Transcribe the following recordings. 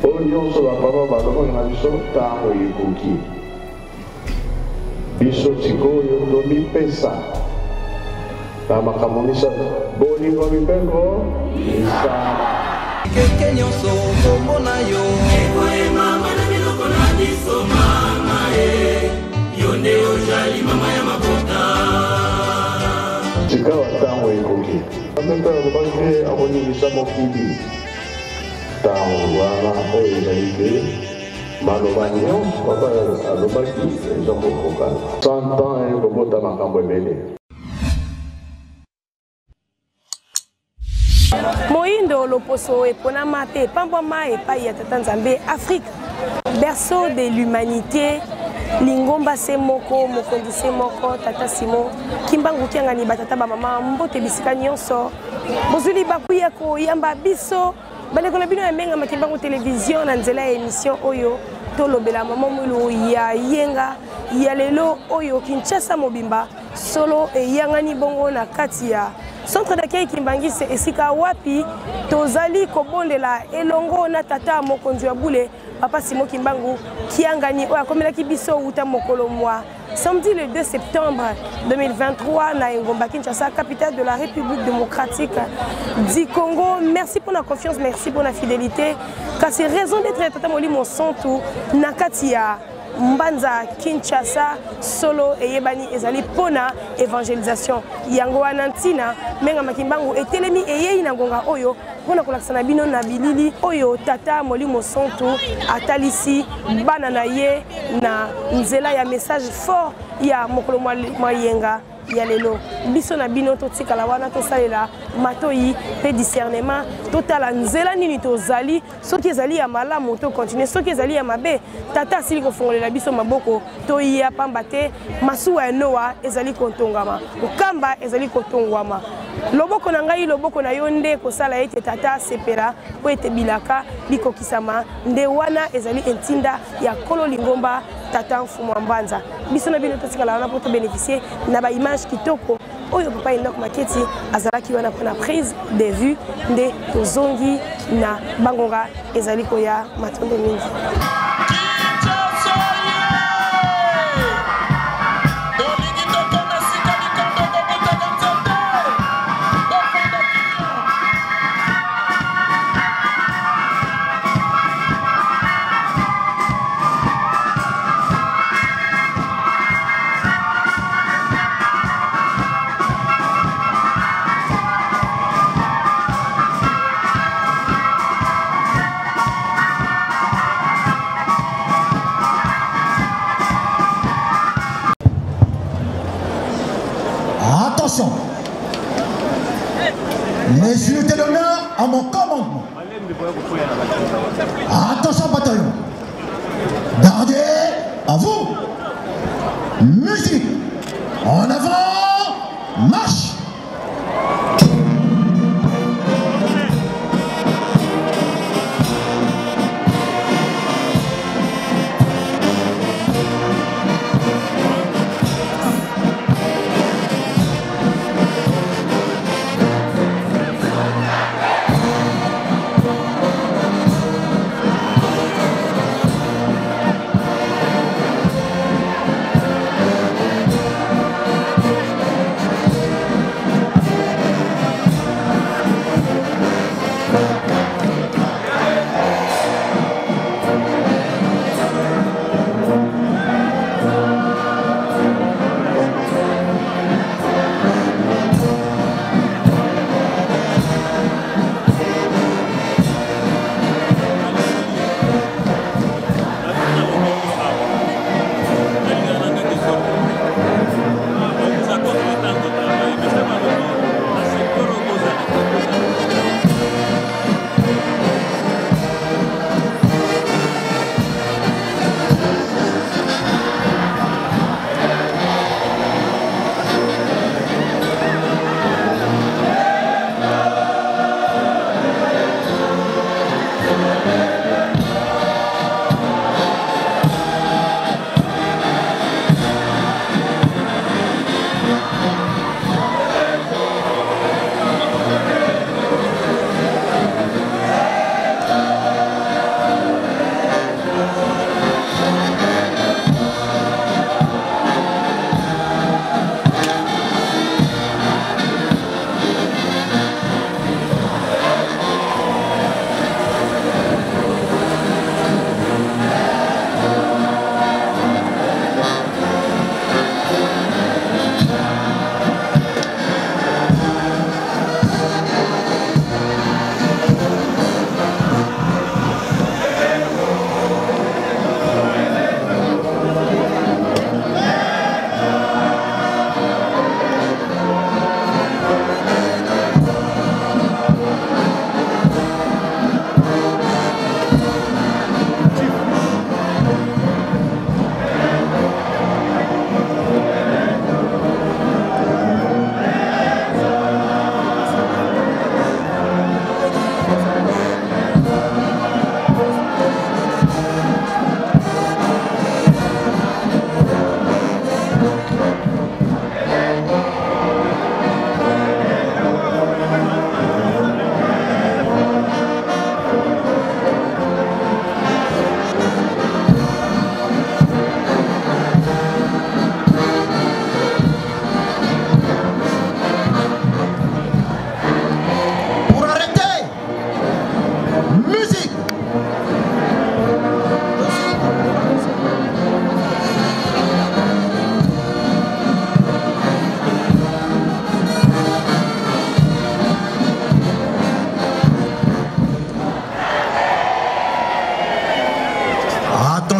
nyonso bapapa balobaka na biso ntango ekoki biso sikoyo tomipesa na makambo misato bolingo mibeko misala keke nyonso kombo na yo ekoyema mwana biloko na biso mama yo nde ozali mama ya mabota sikawa ntango ekoki ameka alobaki te akoningisa mokili ntango wana oyo ezali te maloba nyonso papa alobaki eza kokokana 100 ans ekobota makambo ebele. Moindo loposo eponama pe pambwama epai ya tata nzambe Afrique, berceau de l'humanité. Lingomba se moko, mokondi se moko, tata Simon Kimbangu kiangani batata ba mama mbote bisika nyonso bozuli bakuya ko yamba biso bale ko bino emenga makimbangu télévision na nzela émission oyo tolobela mama mulu ya yenga ya lelo oyo Kinshasa mobimba solo e yangani bongo na kati ya centre d'accueil Kimbangisi esika wapi tozali kobondela elongo na tata mokonzi ya bule papa Simon Kimbangu kiangani oya komelaki biso uta mokolo mwa samedi le 2 septembre 2023 na Ngomba Kinshasa, capitale de la République démocratique du Congo. Merci pour la confiance, merci pour la fidélité. Car c'est raison d'être tata moli mon santu nakatia Mbanza Kinshasa solo et yebani ezali pona évangélisation yango anantina menga makimbangu etelemi eye inangonga oyo pona kolakisana bino na bilili oyo tata molimo sontu atalisi bana na ye na nzela ya message fort ya mokolo moyenga ya lelo biso na bino totikala wana tosalela matoyi pe discernement totala nzela nini tozali soki ezali ya malamu to continuer soki ezali ya mabe tata asili kofongolela biso maboko toyiya pamba te masuwa ya Noa ezali kotongama okamba ezali kotongwama loboko na ngai loboko na yo nde kosala ete tata sepera po ete bilaka bikokisama nde wana ezali entinda ya kolo lingomba tata mfumu Mbanza biso na bino totikala wana po to bénéficier na ba image kitoko oyo papa Enoch Maketi azalaki wana pona prise de vue nde tozongi na bangonga ezali koya matondo mingi. Attention, les unités d'honneur à mon commandement. Attention bataillon, gardez à vous. Musique, en avant, marche.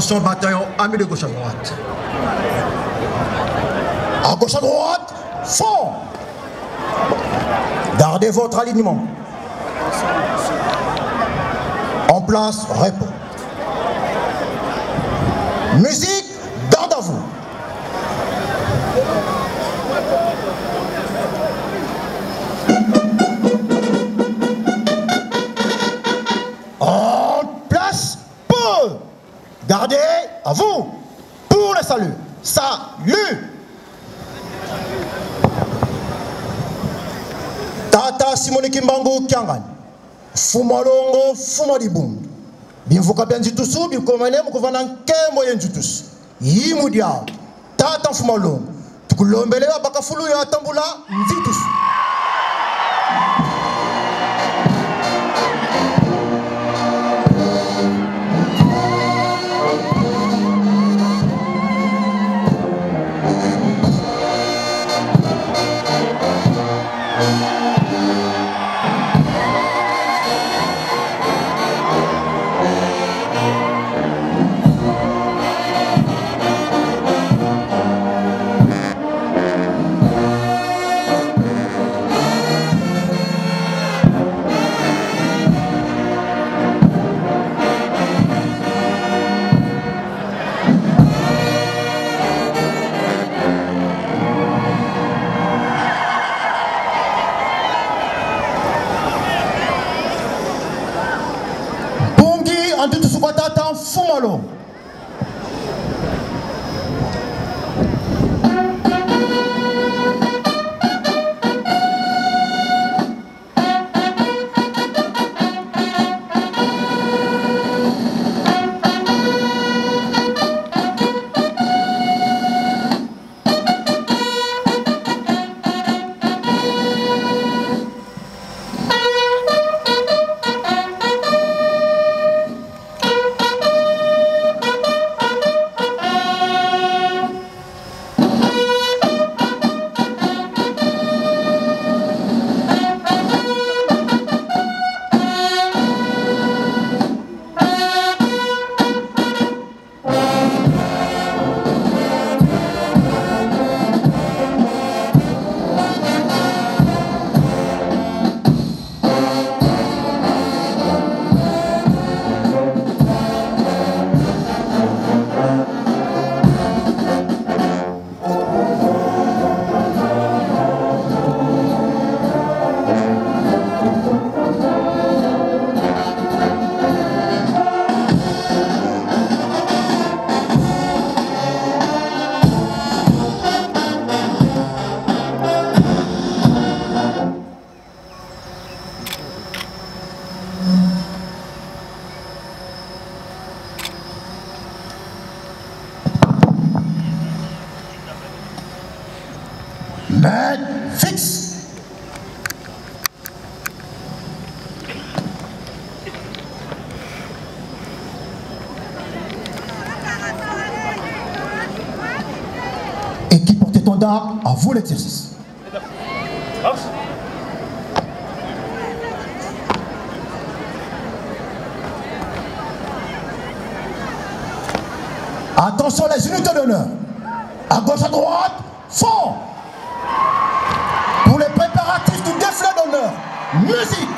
Attention, bataillon, amis de gauche à droite. À gauche à droite, fond. Gardez votre alignement. En place, répond. Musique, garde à vous. En place, peu. Gardez à vous. Pour le salut. Salut. Tata Simone Kimbangu Kiangan. Fumalongo, Fumalibum. Bimfuka Benjitusu, Bikomane, Mukovanan Kemo Yenjutus. Yimudia. Tata Fumalongo. Tukulombele, Bakafulu ya Tambula, Mvitus. Fumalo. Main fixe. Équipe porte-étendard, à vous l'exercice. Attention les unités d'honneur. À gauche, à droite, fond. Pour les préparatifs du défilé d'honneur, musique.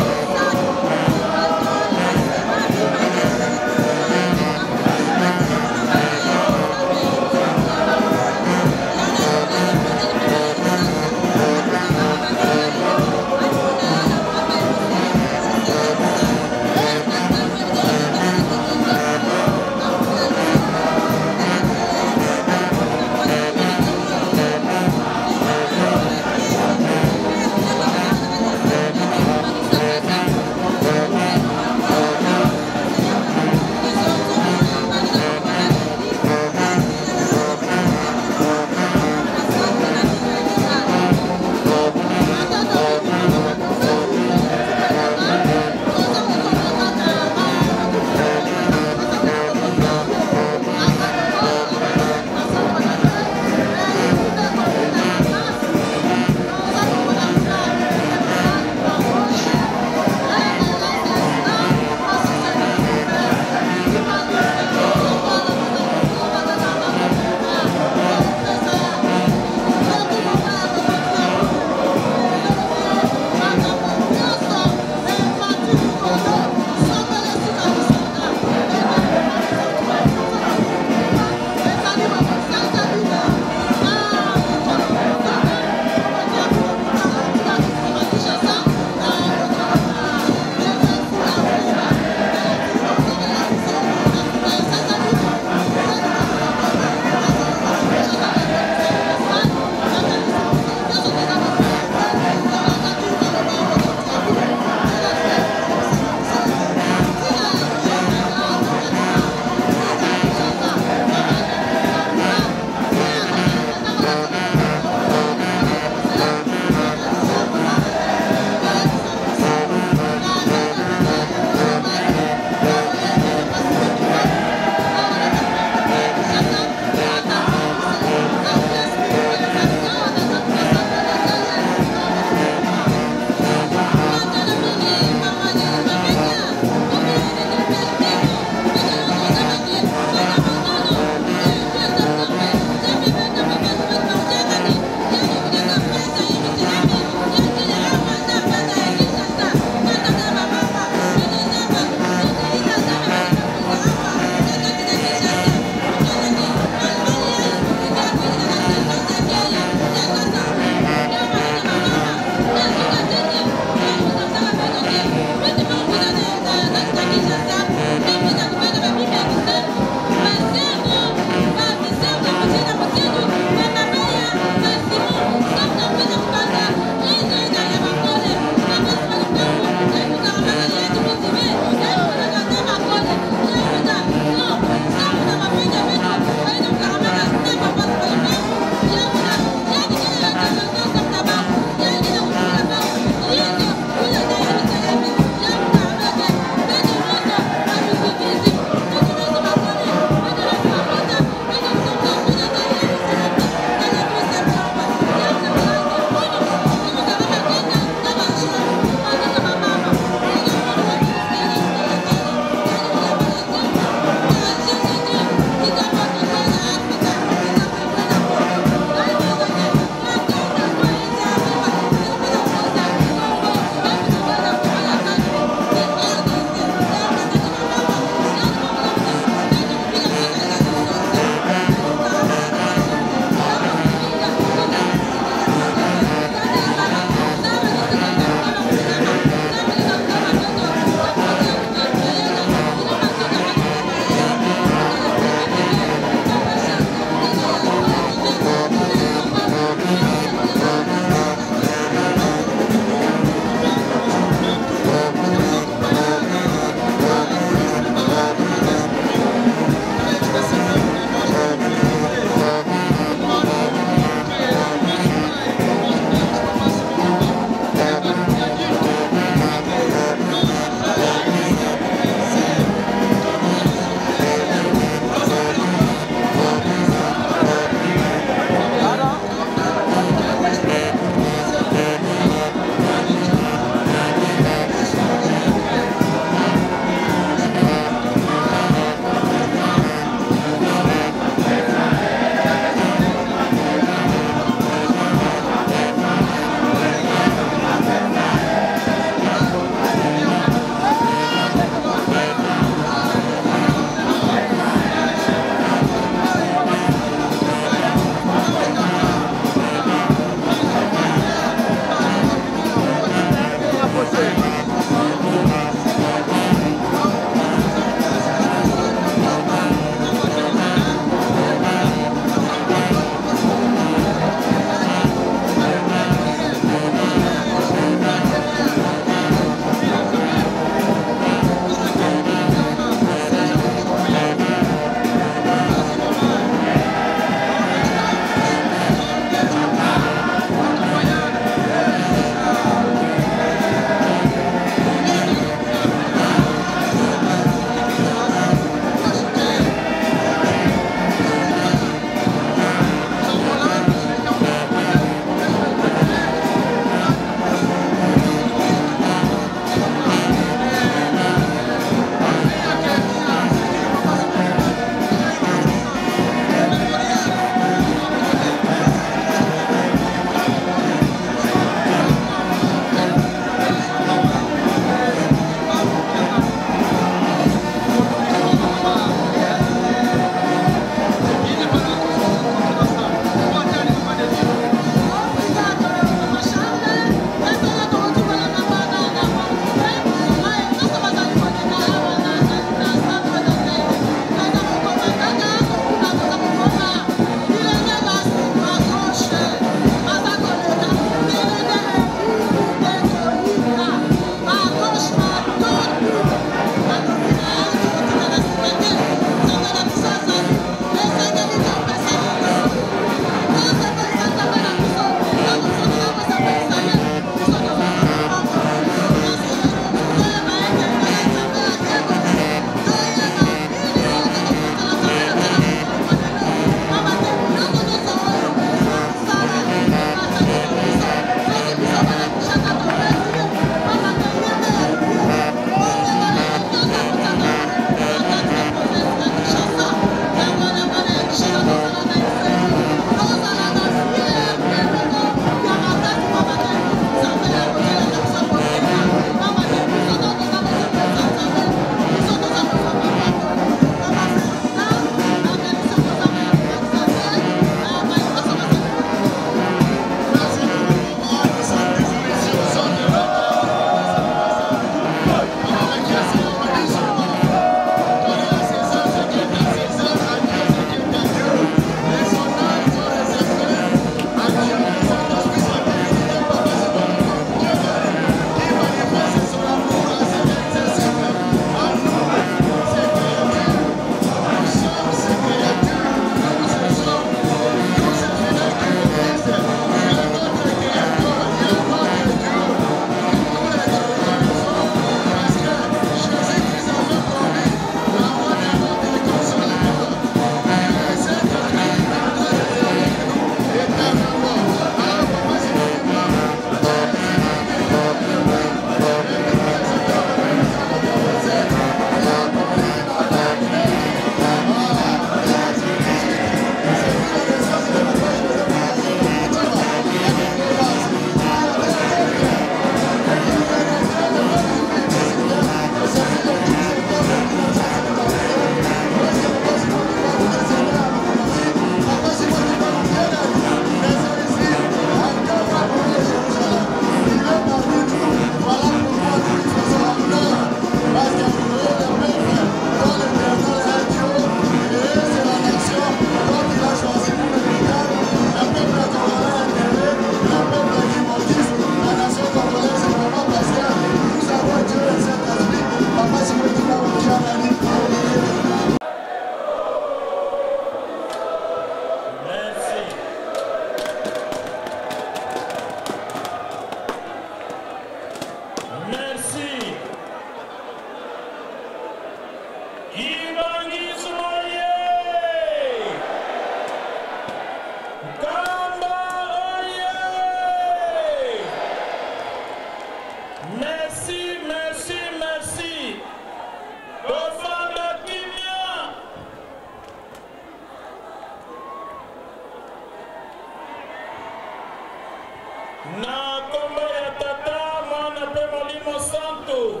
Na kombo ya tata mwana pe molimo santo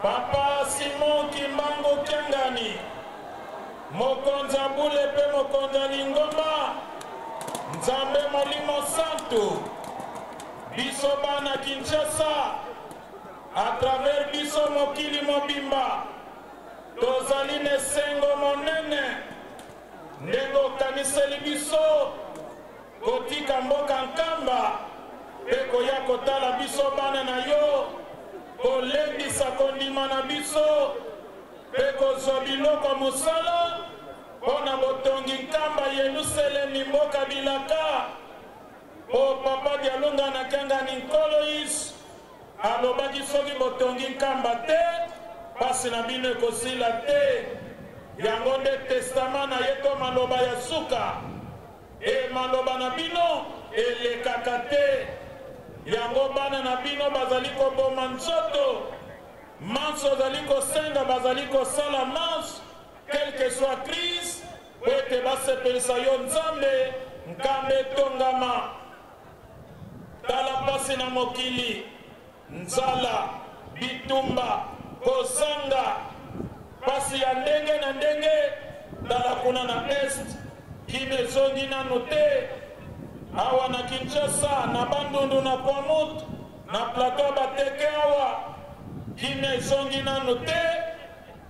Papa Simon Kimbangu Kengani Mokonza Bule pe mokonza Lingoma Nzambe molimo santo Biso bana Kinshasa à travers biso mokili mobimba tozali ne sengo monene ndengo kaniseli biso kotika mboka nkamba pe koya kotala biso bana na yo kolendisa kondima na biso pe kozwa biloko mosala mpona botongi nkamba Yelusalemi mboka bilaka o papa dialonga na kengani nkolois alobaki soki botongi nkamba te pasi na bino ekosila te yango nde testament na ye to maloba ya suka e maloba na bino elekaka te yango bana na bino bazali koboma nzoto manso ozali kosenga bazali kosala manso quelque soit crise po ete basepelisa yo nzambe nkambe etongama tala pasi na mokili nzala bitumba kozanga pasi ya ndenge na ndenge tala kuna na est kime ezongi nano te awa na Kinshasa na Bandundu na Kwamut na plateau bateke awa kime ezongi nano te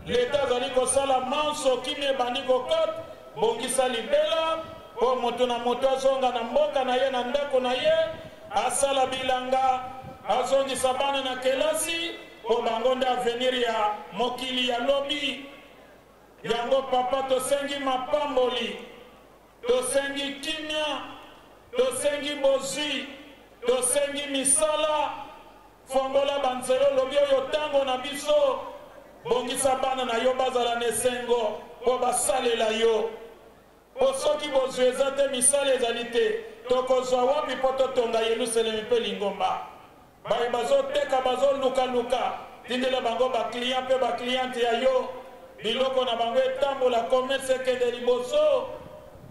leta azali kosala manso kime ebandi kokota bongisa libela po moto na moto azonga na mboka na ye na ndako na ye asala bilanga azongisa bana na kelasi po bango nde avenir ya mokili ya lobi yango papa tosengi mapamboli tosengi kimia tosengi bozwi tosengi misala fongola banzelo lobi oyo tango na biso bongisa bana na yo bazala na esengo po basalela yo po soki bozwi eza te misala ezali te tokozwa wapi po totonga Yelusalemi mpe Lingomba baye bazoteka bazolukaluka tindela bango baklient mpe bakliente ya yo biloko na bango etambola commerce ekende liboso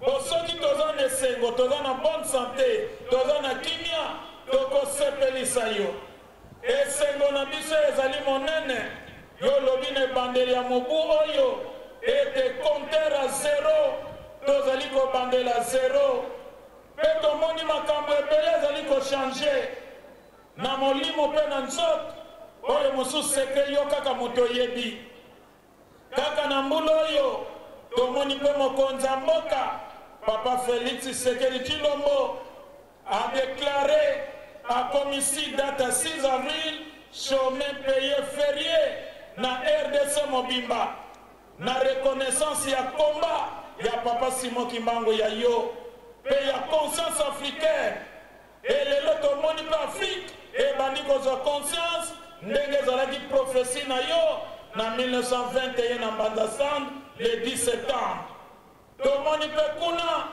po soki toza na esengo toza na bonne santé toza na kimia tokosepelisa yo esengo na biso ezali monene yo lobi na ebandeli ya mobu oyo ete compteur a zero tozali kobandela zero mpe tomoni makambo ebele ezali kochange na molimo mpe na nzoto oyo mosusu sekre yo kaka moto oyebi kaka na mbula oyo tomoni mpe mokonzi ya mboka papa Félix Tshisekedi Tshilombo a déclaré akomi ici date 6 avril chômage payé férié na RDC mobimba na reconnaissance ya combat ya papa Simon Kimbangu ya yo pe ya conscience africaine elelo tomoni mpe Afrique ebandi kozwa conscience ndenge ezalaki prophétie na yo na 1921 na Mbandasand le 10 septembre tomoni mpe kuna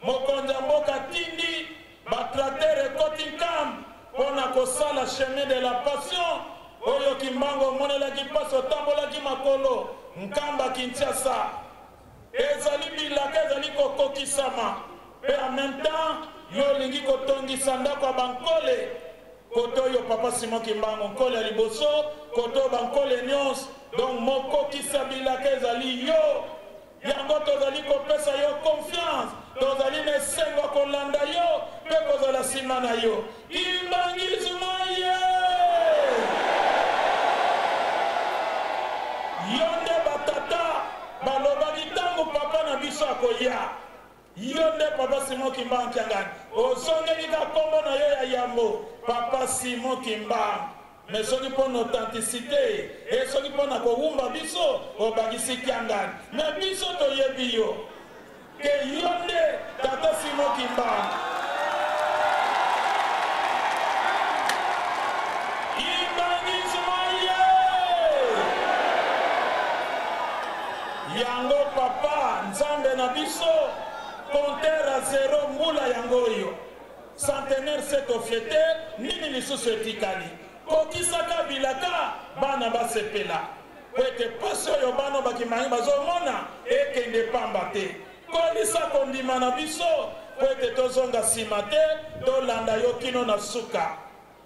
mokonzi ya mboka tindi batratere ekoti nkambi mpona kosala chemin de la passion oyo Kimbangu omonelaki mpasi otambolaki makolo nkamba Kinshasa ezali bilaka ezali kokokisama mpe en même temps yo olingi kotongisa ndako ya bankole koto oyo papa Simon Kimbangu nkole ya liboso koto oyo bankole nyonso donc mokokisa bilaka ezali yo yango tozali kopesa yo confiance tozali na esengo kolanda yo mpe kozala nsima na yo imbangizuma ye yo nde batata balobaki ntango papa na biso akoya yo nde papa Simon Kimbangu Kiangani ozongeli ka kombo na yo ya yambo papa Simon Kimbangu mais soki mpona authenticité e soki mpona kowumba biso obakisi Kiangani mais biso toyebi yo ke yo nde tata Simon Kimbangu ibangizuma ye yango papa nzambe na biso compteur a zero mbula yango oyo centenaire seto fete nini lisusu etikali kokisaka bilaka bana basepela po ete pasi oyo bana bakimangi bazomona ekende pamba te kolisa kondima na biso po ete tozonga nsima te tolanda yo kino na suka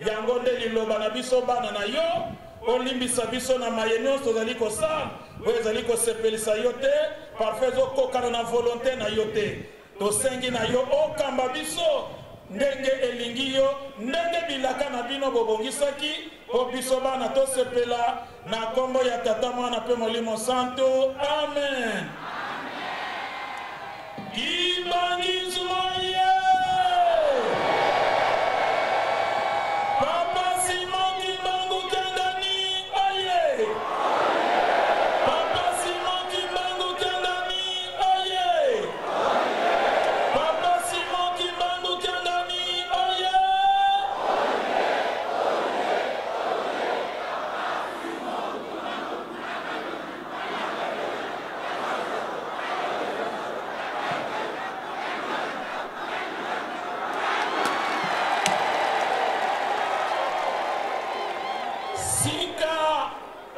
yango nde liloba na biso bana na yo olimbisa biso na maye nyonso tozali kosala oyo ezali kosepelisa yo te parfait ezokokana na volonté na yo te tosengi na yo okamba biso ndenge elingi yo ndenge bilaka na bino bobongisaki po biso bana tosepela na kombo ya tata mwana mpe molimo santo amen. Kibangizmoye Papa Simon Kimbangu Kendani aye Papa Simon Kimbangu Kendani aye Papa Simon Kimbangu Kendani aye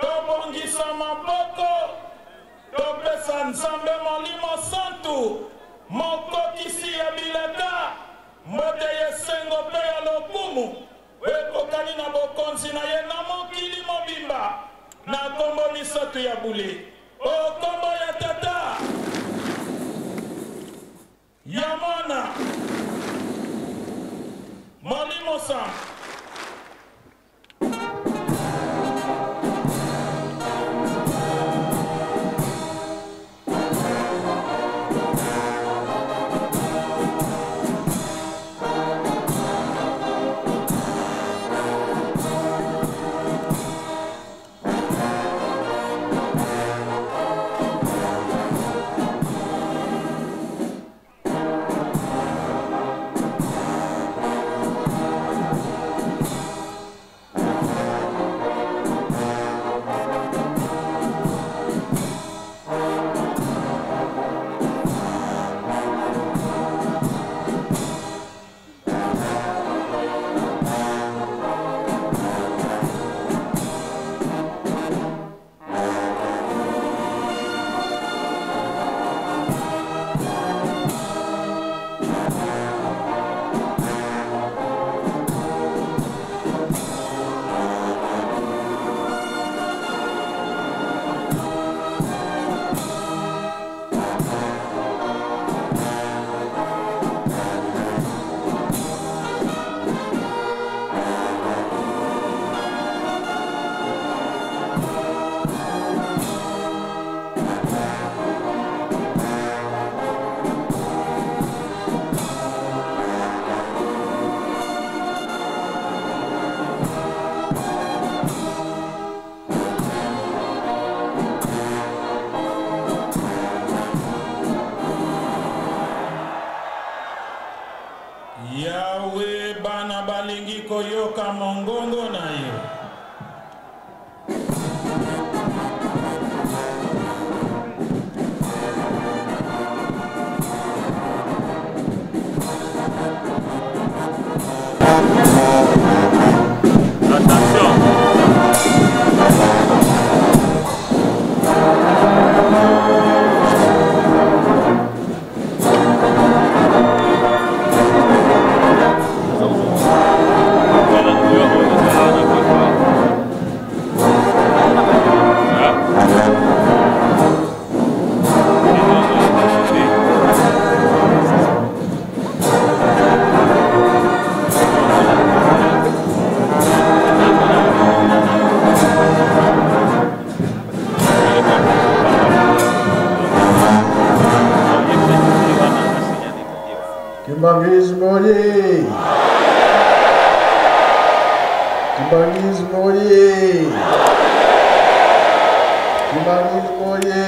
tobongisa maboko topesa nzambe molimo santu mokokisi ya bilaka mbote yesengo mpe ya lokumu ekokani na bokonzi na ye na mokili mobimba na kombo misato ya bule okombo ya tata ya mwana molimo santu. Yawe bana balingi koyoka mongongo na yo. Kimbangismoye. Kimbangismoye. Kimbangismoye.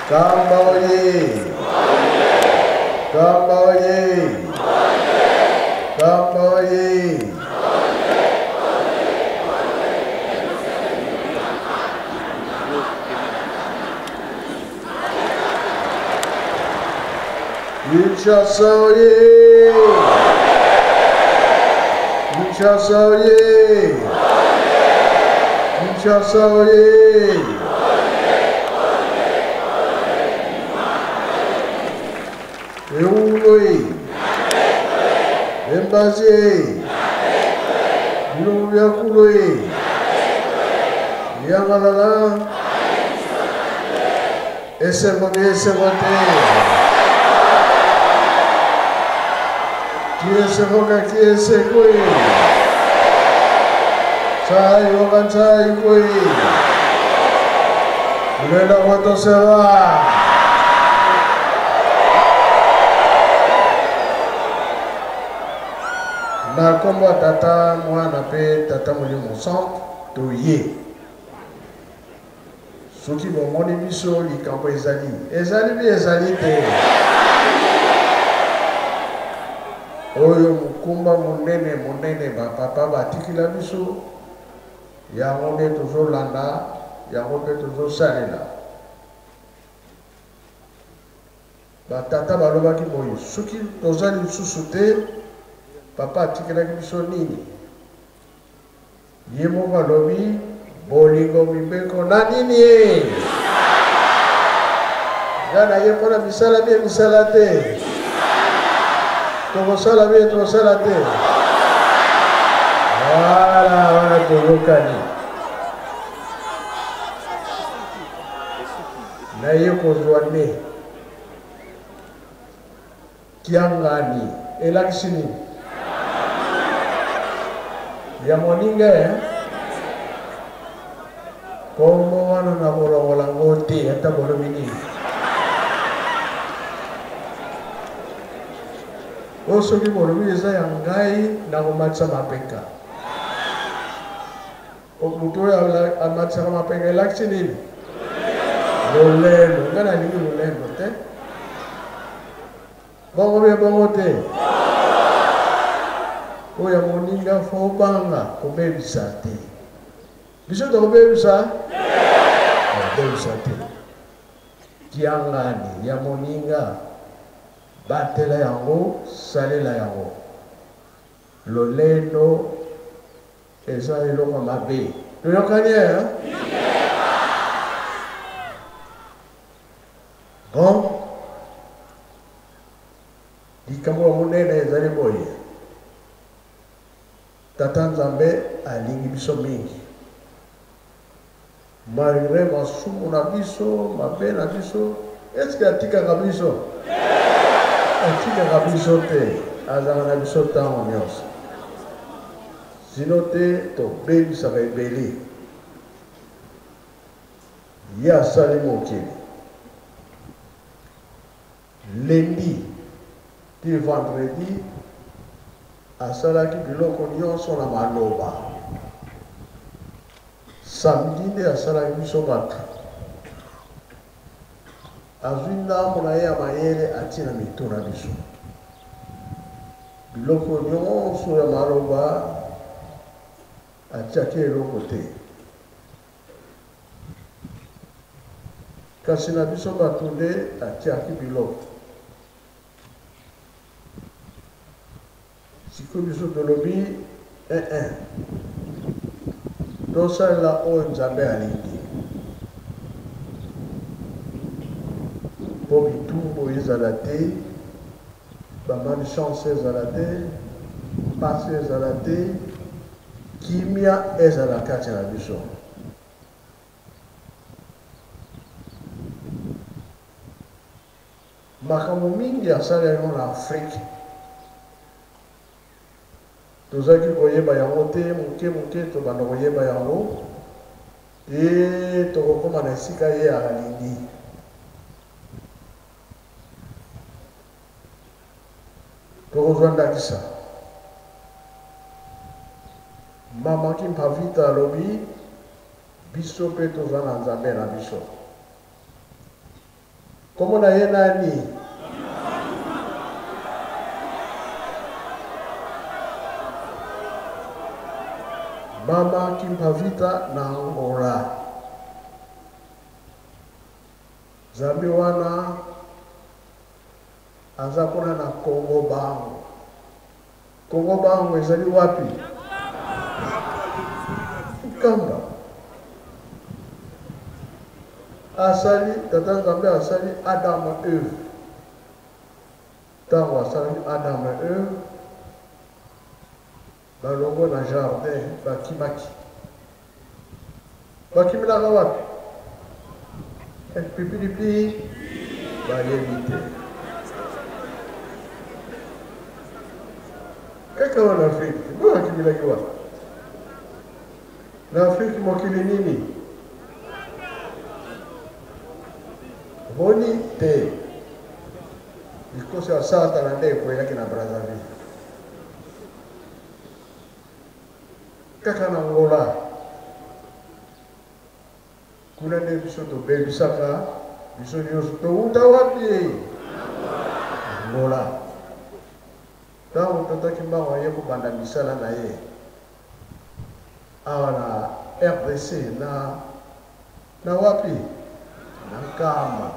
Kamboye. Kamboye. Kamboye. Kinshasa-ye, Kinshasa-ye, Kinshasa oye! Eungoye! Embassy! Bilobiakuloye! Yangalala! Esemote! Qui est ce quoi? Ça y va, ça y va. Il est là, on se va. Na komba tata mwana pe tata molimo centre toye. Soki bomoni biso likambo ezali bi ezali te. Oyo mukumba monene bapapa batikila biso yango nde tozolanda yango mpe tozosalela batata balobaki boye soki toza lisusu te papa atikilaki biso nini ye moko alobi bolingo mibeko na nini ye nga na ye mpona misala bie misala te tokosala bie tokosala te wana tolokani na ye kozwa nde kiangani elakisi nini ya moninga kombo wana na kolongola ngo te ata bolobi nini o soki bolobi eza ya ngai na komatisa mapeka moto oyo amatisaka mapeka elakisi nini lolendo nga nalingi lolendo te bongo bie bongo te oyo ya moninga fo banga kobebisa te biso tokobebisa bebisa te kiangani ya moninga batela yango salela yango lolendo eza eloko mabe toyokani bon likambo ya monene ezali boye tata nzambe alingi biso mingi malgré masumu na biso mabe na biso eske atikaka biso atikaka biso te azala na biso ntango nyonso sino te tobebisaka ebele ye asali mokili lundi ti vendredi asalaki biloko nyonso na maloba samedi nde asalaki biso bato azwi ndambo na ye ya mayele atie na mito na biso biloko nyonso ya maloba atiaki eloko te kasi na biso bato nde atiaki biloko sikoyo biso tolobi tosalela oyo nzambe alingi mpo bitumbu ezala te bamalchance ezala te mpasi ezala te kimia ezala kati na biso makambo mingi asala yango na afrike tozalaki koyeba yango te moke tobanda koyeba yango e tokokoma na esika ye alingi tokozwa ndakisa mama kimpavita alobi biso mpe toza na nzambe na biso kombo na ye nani mama kimpavita na Angola nzambe wana aza kuna na Kongo bango ezali wapi Kamba asali tata nzambe asali Adam et Eve ntango asali Adam et Eve balongo na jardin bakimilaka wapi pipilipi bayebi te kaka wana Afrique bo bakimilaki wapi na Afrique mokili nini boni te bikosi asata na nde ekwelaki na Brazzaville kaka na Angola kuna nde biso tobebisaka biso nyonso touta wapi Angola ntango totaki mbango aye kobanda misala na ye awa na RDC na wapi na Nkamba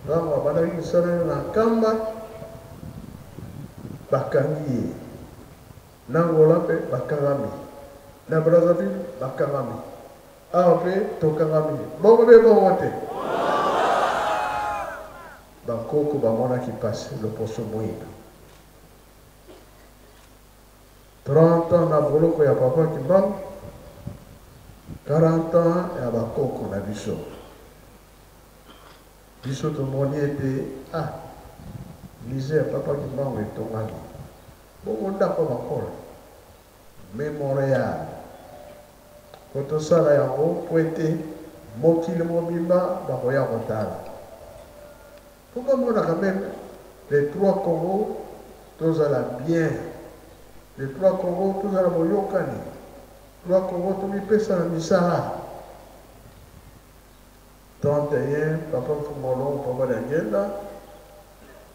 ntango abandaki misala na Nkamba bakangi ye na Angola mpe bakangami na Brazzaville bakangami awa mpe tokangami bongo mpe bongo te bakoko bamonaki pasi loposo moyindo 30 ans na boloko ya papa Kimbangu 40 ans ya bakoko na biso tomoni ete lize ya papa Kimbangu etongami bongo ndako bakola Memorial po tosala yango po ete mokili mobimba bakoya kotala po bamona quand même les 3 Congo tozala bien les 3 Congo tozala boyokani 3 Congo tomipesa na misala 31 papa Fumolongo papa Dangenda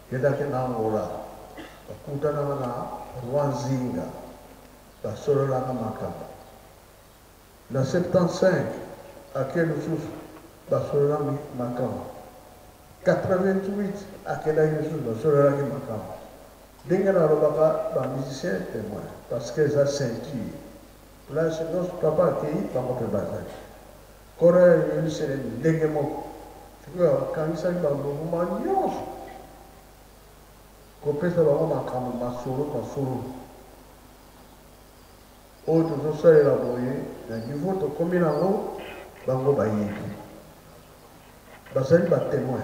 kedaki na Angola bakutanaka na Rwanzinga basololaka makambo na 75 ake lisusu basolola makambo 88 akelaki lisusu basololaki makambo ndenge nalobaka bamusicien témoin parce que eza ceinture place nyonso papa akei bango mpe bazali kora yolisele ndenge moko sikoyo bakangisaki bambonguma nyonso kopesa bango makambo masolo oyo tozosalela boye na niveau tokomi nango bango bayebi bazali batémoin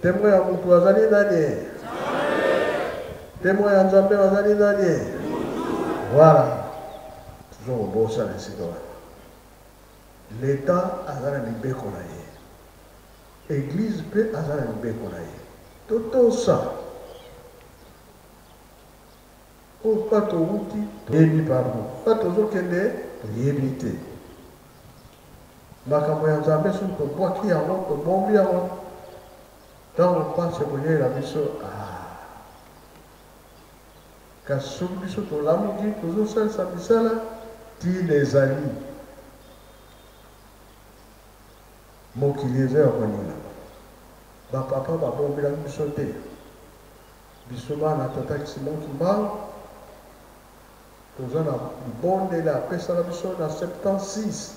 témoin ya motu azali nani témoin ya nzambe azali nani voilà tozokobosana esika wana l'état aza na mibeko na ye église mpe aza na mibeko na ye totosa oyo mpa towuti toyebi pardon mpa tozokende toyebi te makambo ya nzambe soki tobwaki yango tobombi yango ntango mpasi koyelela biso kasi soki biso tolamuki tozosalisa misala tile ezali mokili eza ya konina bapapa babombilaki biso te biso bana tata Simon Kimbangu toza na libondele apesaka biso na 76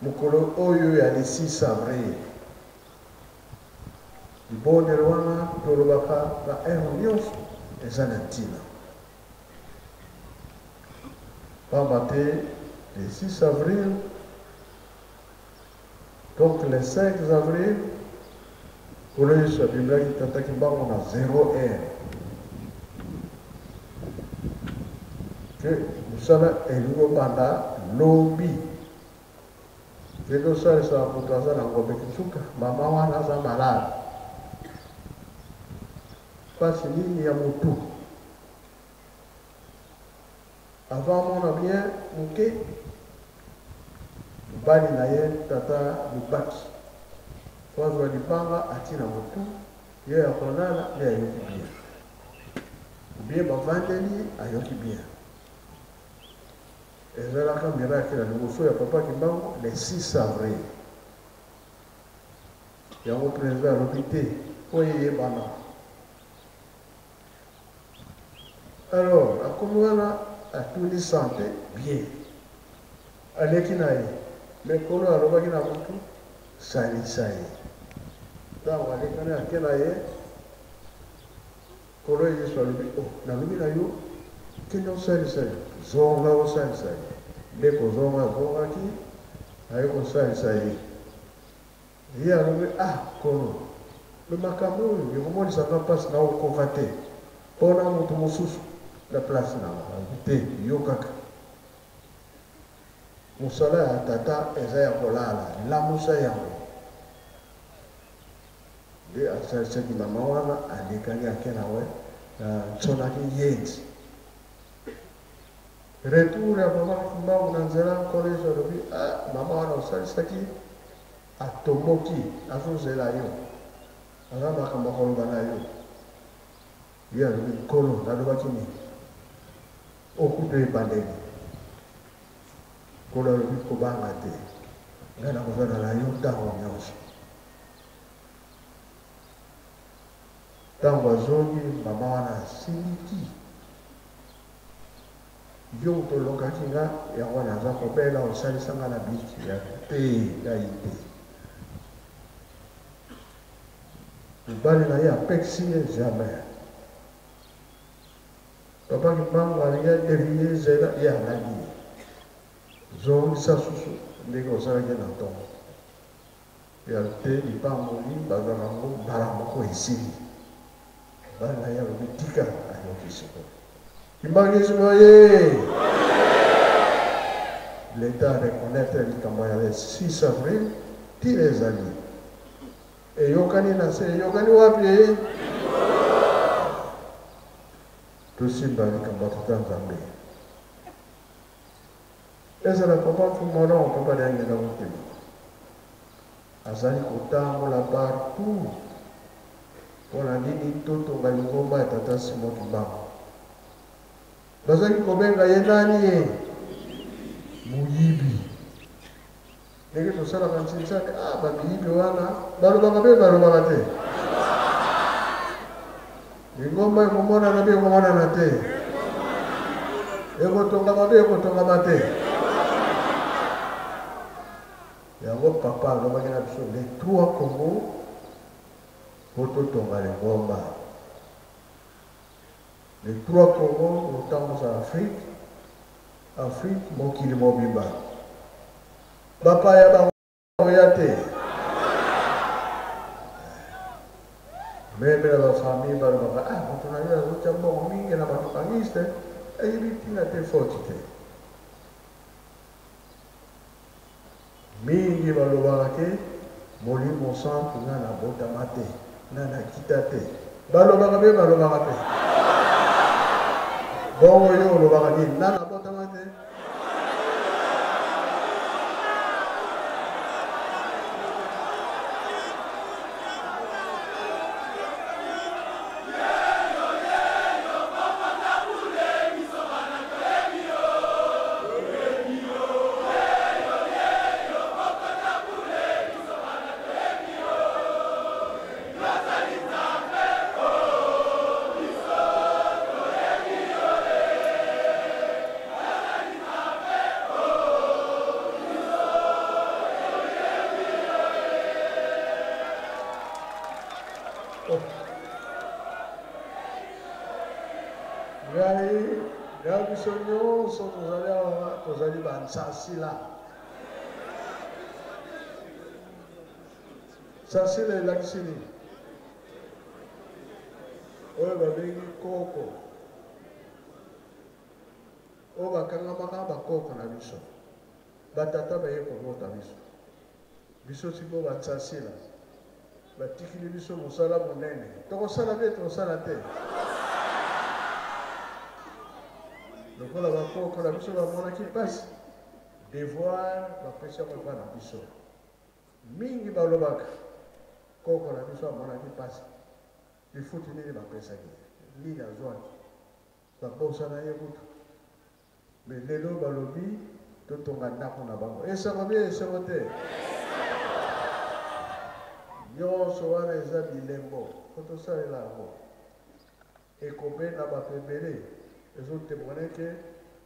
mokolo oyo ya le 6 avril libondele wana tolobaka na ere nyonso eza na ntina pamba te le 6 avril donc le 5 avril kolo yesu abimilaki tata Kimbangu na 0 heure ke mosala elingi obanda lobi ke tosalisa moto aza na ngombe kitsuka mama wana aza malade mpasi nini ya motu avant mona bien moke mobali na ye tata Lubaki wazwa libanga atina motu ye ya kolala ye ayoki bien bien bavandeli ayoki bien ezalaka miracle na liboso ya papa Kimbangu le 6 avril yango président alobi te po yeyebana alors akomi wana atuni santé bien aleki na ye me kolo alobaki na mutu salisa ye ntango alekani ake na ye kolo yesu alobi nalobi na yo kende osalisa ye zonga osalisa ye nde kozonga azongaki aye kosalisa ye ye alobi kolo me makambo oyo ekomonisanga mpasi na okoka te mpona moto mosusu na place nanga te yo kaka mosala ya tata eza ya kolala lamusa yango nde asalisaki mama wana alekaki ake na we ntsonaki yeti retour ya mama mbangu na nzela college alobi mama wana osalisaki atomboki azozela yo aza makambo akoloba na yo ye alobi nkolo nalobaki nini okutu ebandeli nkolo alobi kobanga te ngai nakozala na yo ntango nyonso ntango azongi mama wana asiliki yo tolongaki nga yango naza kobela osalisanga na biki ya te ngai te mobali na ye apekisi ye jamais papa kimbangu alingi adevie nzela ye alali ye zongisa susu ndenge osalaki na ntongo ya te lipamboli bazwaka yango mbala moko esili mobali na ye alobi tika ayokisi ko kimbangizima ye l'état reconnaître likambo ya le 6 avril ti ezali eyokani na se eyokani wapi ye tosimba likambo ya tata nzambe ezala papa mfumona o papa liangela motema azali kotambola partout mpona nini totonga lingomba ya tata Simon Kimbangu bazali kobenga ye nani ye moyibi ndenge tosalaka nsinsani bamiyibi wana balobaka mpe balobaka te lingomba ekomonana mpe ekomonana te ekotongama mpe ekotongama te yango papa alobaki na biso les 3 Congo po totonga lingomba les 3 Congo totambusa Afrique mokili mobimba bapaya bango ya te meme na bafamille balobaka moto na yo azotya mbongo mingi na bakangiste ayebi ntina te foti te mingi balobaka ke molimo santu nga na botama te nga na kita te balobaka mpe balobaka te bongo yo olobaka nini nga na botama te ngai biso nyonso tozali awa tozali bansasila sasila elakisi nini oyo babengi koko oyo bakangamaka bakoko na biso batata baye kobota biso siko bansasila batikili biso mosala monene tokosala te tokosala te lokola bakoko na biso bamonaki mpasi devoir bapesi yango epa na biso mingi balobaka koko na biso amonaki mpasi lifuti nini bapesaki nini azwaki babosana ye kutu me lelo balobi totonga ndako na bango esengo bie esengo te nyonso wana eza bilembo po tosalela yango ekobena bato ebele ezotemone ke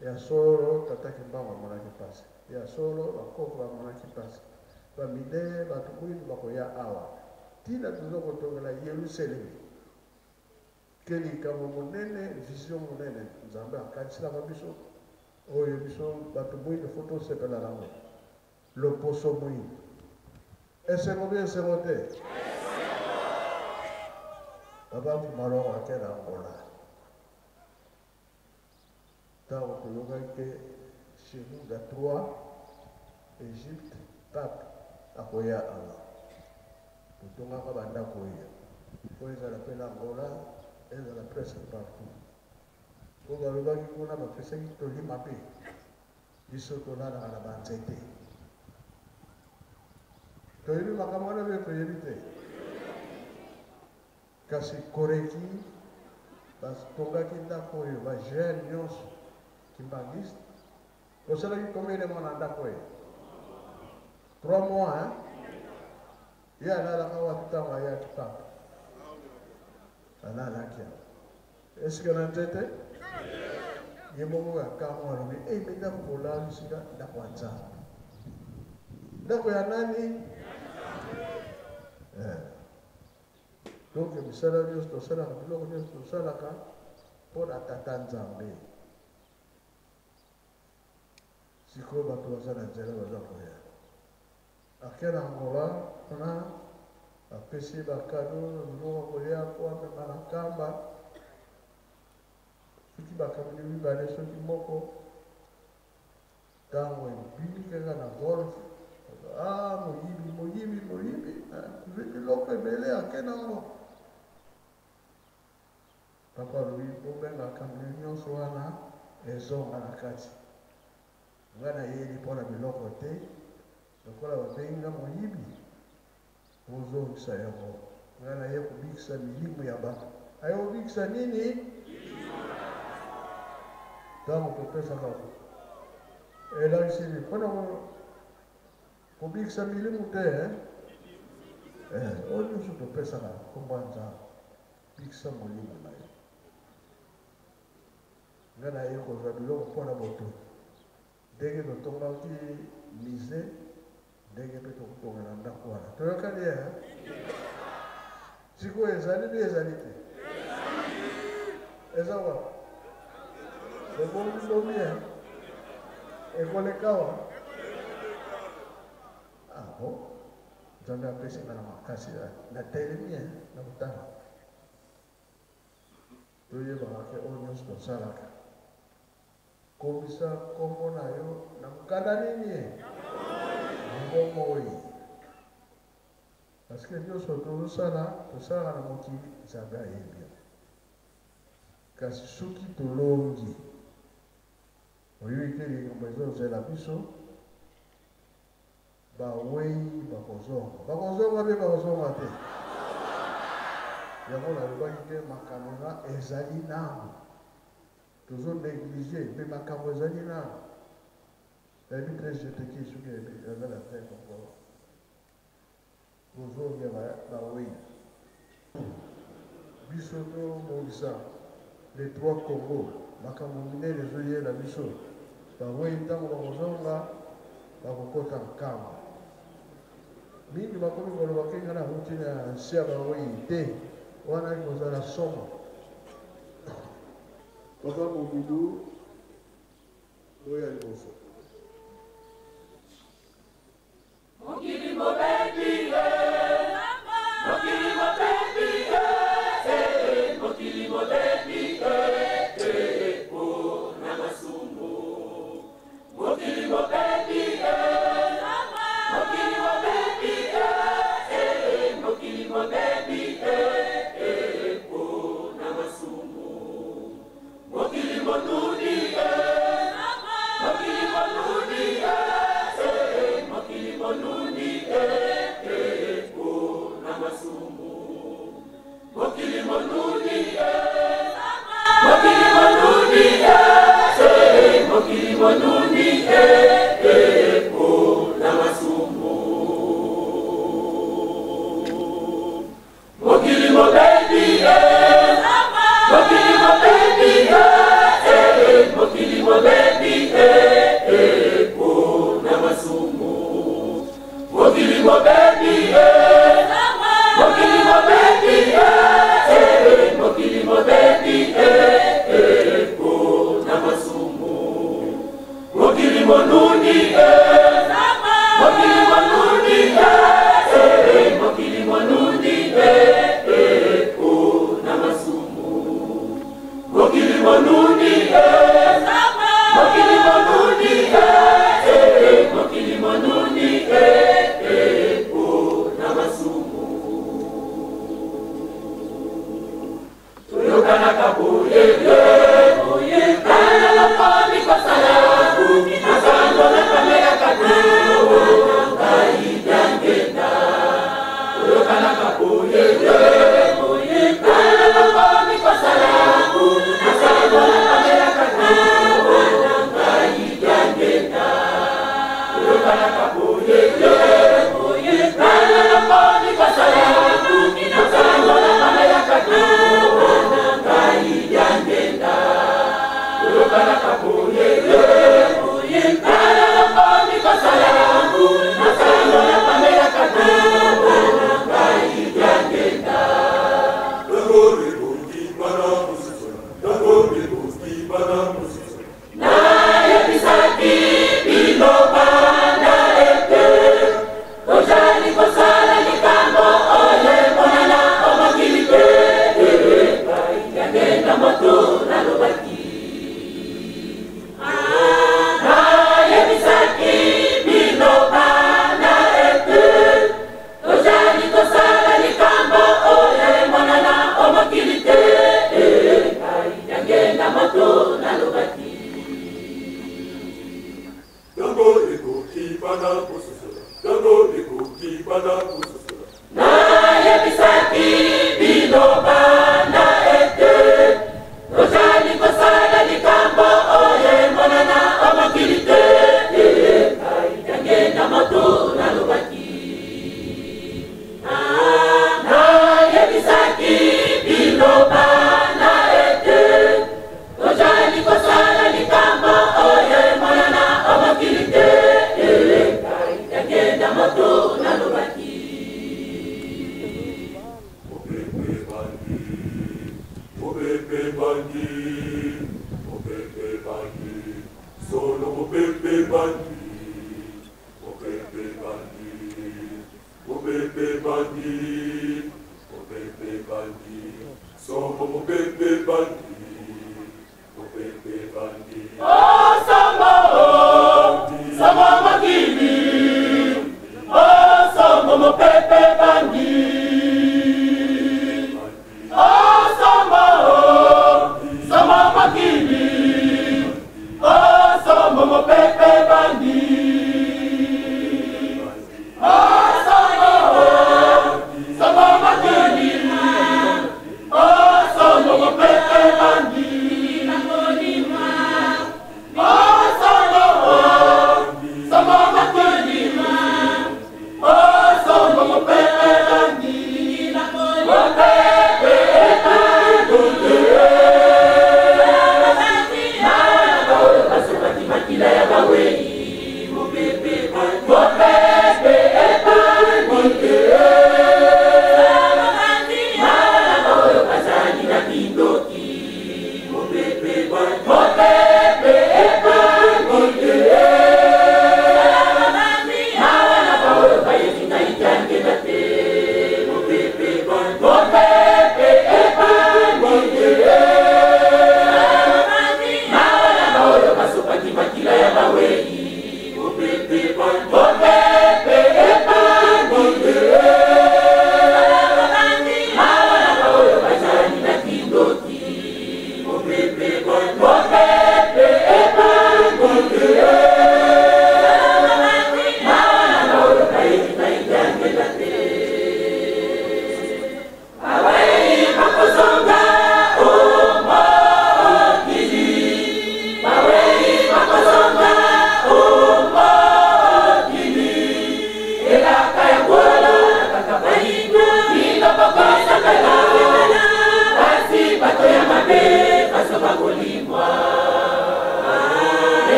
ya solo tata kimbango mona kipasi ya solo bakoko ba mona kipasi ba mide ba tukui ba ko ya awa tina tuzo ko tongela Yerusalem keli kamo monene vision monene nzambe akanisila babiso oyo biso ba tukui de photo sepela lango le poso mui esengo bien semote baba maro akela ngola tant que l'on chez nous de Troie, Égypte, Pape, Akoya Allah. Pour tout le monde, il faut appeler Angola, et la presse partout. Pour le monde, il faut appeler ça qui te lit ma paix. Il se tourne dans la banzette. Tu as vu ma camarade avec priorité. Car c'est correct, parce que ton gars qui est d'accord, il va gérer l'union. Kimbangis, vous savez combien de monde a quoi? 3 mois, hein? Il y a là la Kawata, il y a qui parle. Là, est-ce que l'on était? Il y a beaucoup de cas, mais il y a beaucoup de gens qui ont ça. Donc, il y a nani? Donc, il y a des gens qui sont là pour attendre Zambé. Siko batu wasana jela wazakoya. Akera Angola, kuna apesi bakado nuwa koya kwa memanakamba. Suki bakamuni wibane suki moko. Tango ibili kega na golf. Moyibi. Viti loko ebele akena ngo. Papa Louis Bobenga kamuni nyonso wana ezonga na kati. Ngana yeli pona biloko te lokola babenga moyibi ozongisa yango ngana ye kubikisa milimu ya bato ayo kubikisa nini tango kopesaka elaisili pona kubikisa milimu te oyo nyonso topesaka komba nzambe bikisa molimo na ye ngana ye kozwa biloko mpona boto ndenge totongaki mise ndenge mpe tokotongela ndako wana toyokani ye sikoyo ezali mpe ezali te eza wa ebongilomi ekoleka wa bo nzambe apesinga na makasi na telemi na kotanga toyebaka ke oyo nyonso tosalaka komisa kombo na yo na mokanda nini mbongo oyo parce que nyonso tosalaka na mokili nzambe ayebi kasi soki tolongi oyoki likambo ezozela biso bawei bakozonga mpe bakozonga te yango nalobaki te makambo ezali nano tozo négligé mpe makambo ezali nano yayebi te jeteki soki ezala te koko tozonga bawei biso tomongisa les 3 Congo makambo minene ezoyela biso bawei ntango bakozonga bakokota nkamba mingi bakomi koloba kenga na huti na nsi ya bawei te wana ekozala somo papa mobudu oyo ya liboso mokili mobebi mokili mobebi mokili mobebi mpona masumu mokili mobebi mokili mobebi mokili mobebi mpona masumu mokili monuni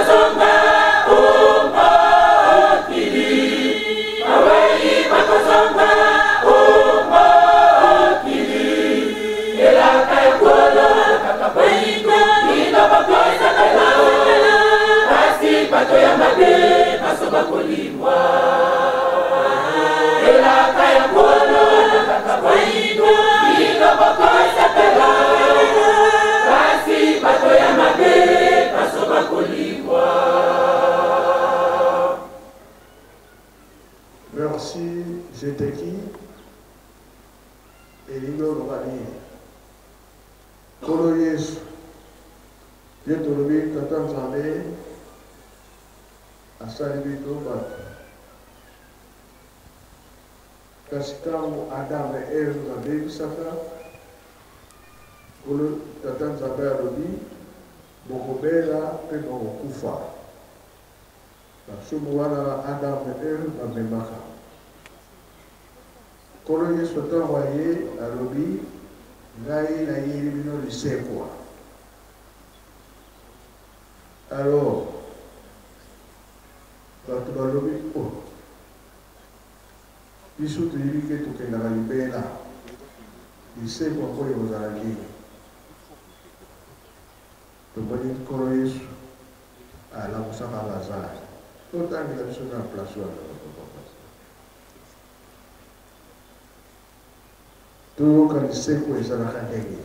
bakozonga omokili bawei bakozonga omokili elaka ya kolo bayigo bino bakozakala kasi bato ya mabe basoba kolimwa elaka ya kolo bayigo bino bakozakala kasi bato ya mabe basoba kolimwa. Merci, j'étais qui? Elingo Lobani. Kolo Yesu. Yeto lobi tata nzambe asali bito bato. Kasi tango Adam et Eve nzambe bisaka kolo tata nzambe alobi bokobela mpe bokokufa. Basumu wana Adam et Eve bamemaka. Kolo Yesu ntango aye alobi ngai nayeli bino lisekwa. Alors bato balobi o biso toyebi ke tokendaka libela lisekwa oyo kozalaki tomoni kolo Yesu alamusaka Lazare totangela biso na place wana toyoka lisekwa ezalaka ndenge.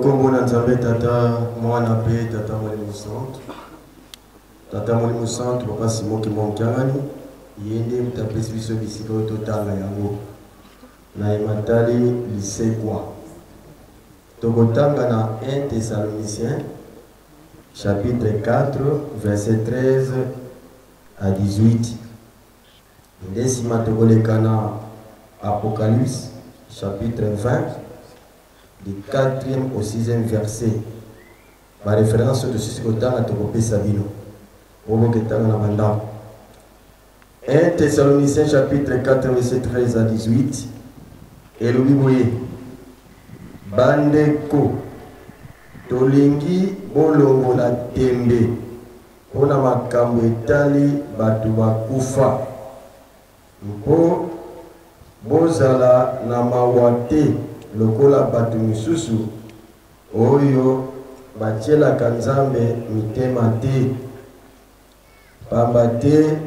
Kombo na Nzambe tata mwana pe tata Molimo Santo. Tata Molimo Santo papa Simoki Monkangani yende mutapesi biso bisika oyo totanga yango na ematali lisekwa. Tokotanga na 1 Thessaloniciens chapitre 4 verset 13 à 18. Ndesima tokoleka na Apocalypse chapitre 20 du 4e au 6e verset. Ma référence de ce côté à Tokopé Sabino. Bobo Ketanga na Bandam. 1 Thessaloniciens chapitre 4 verset 13 à 18. Et le Biboye. Bandeko. Tolingi bolongo la tembe. Pona makambo etali batu bakufa. Mpo bozala na mawate lokola batu misusu oyo batielaka Nzambe mitema te. Pamba te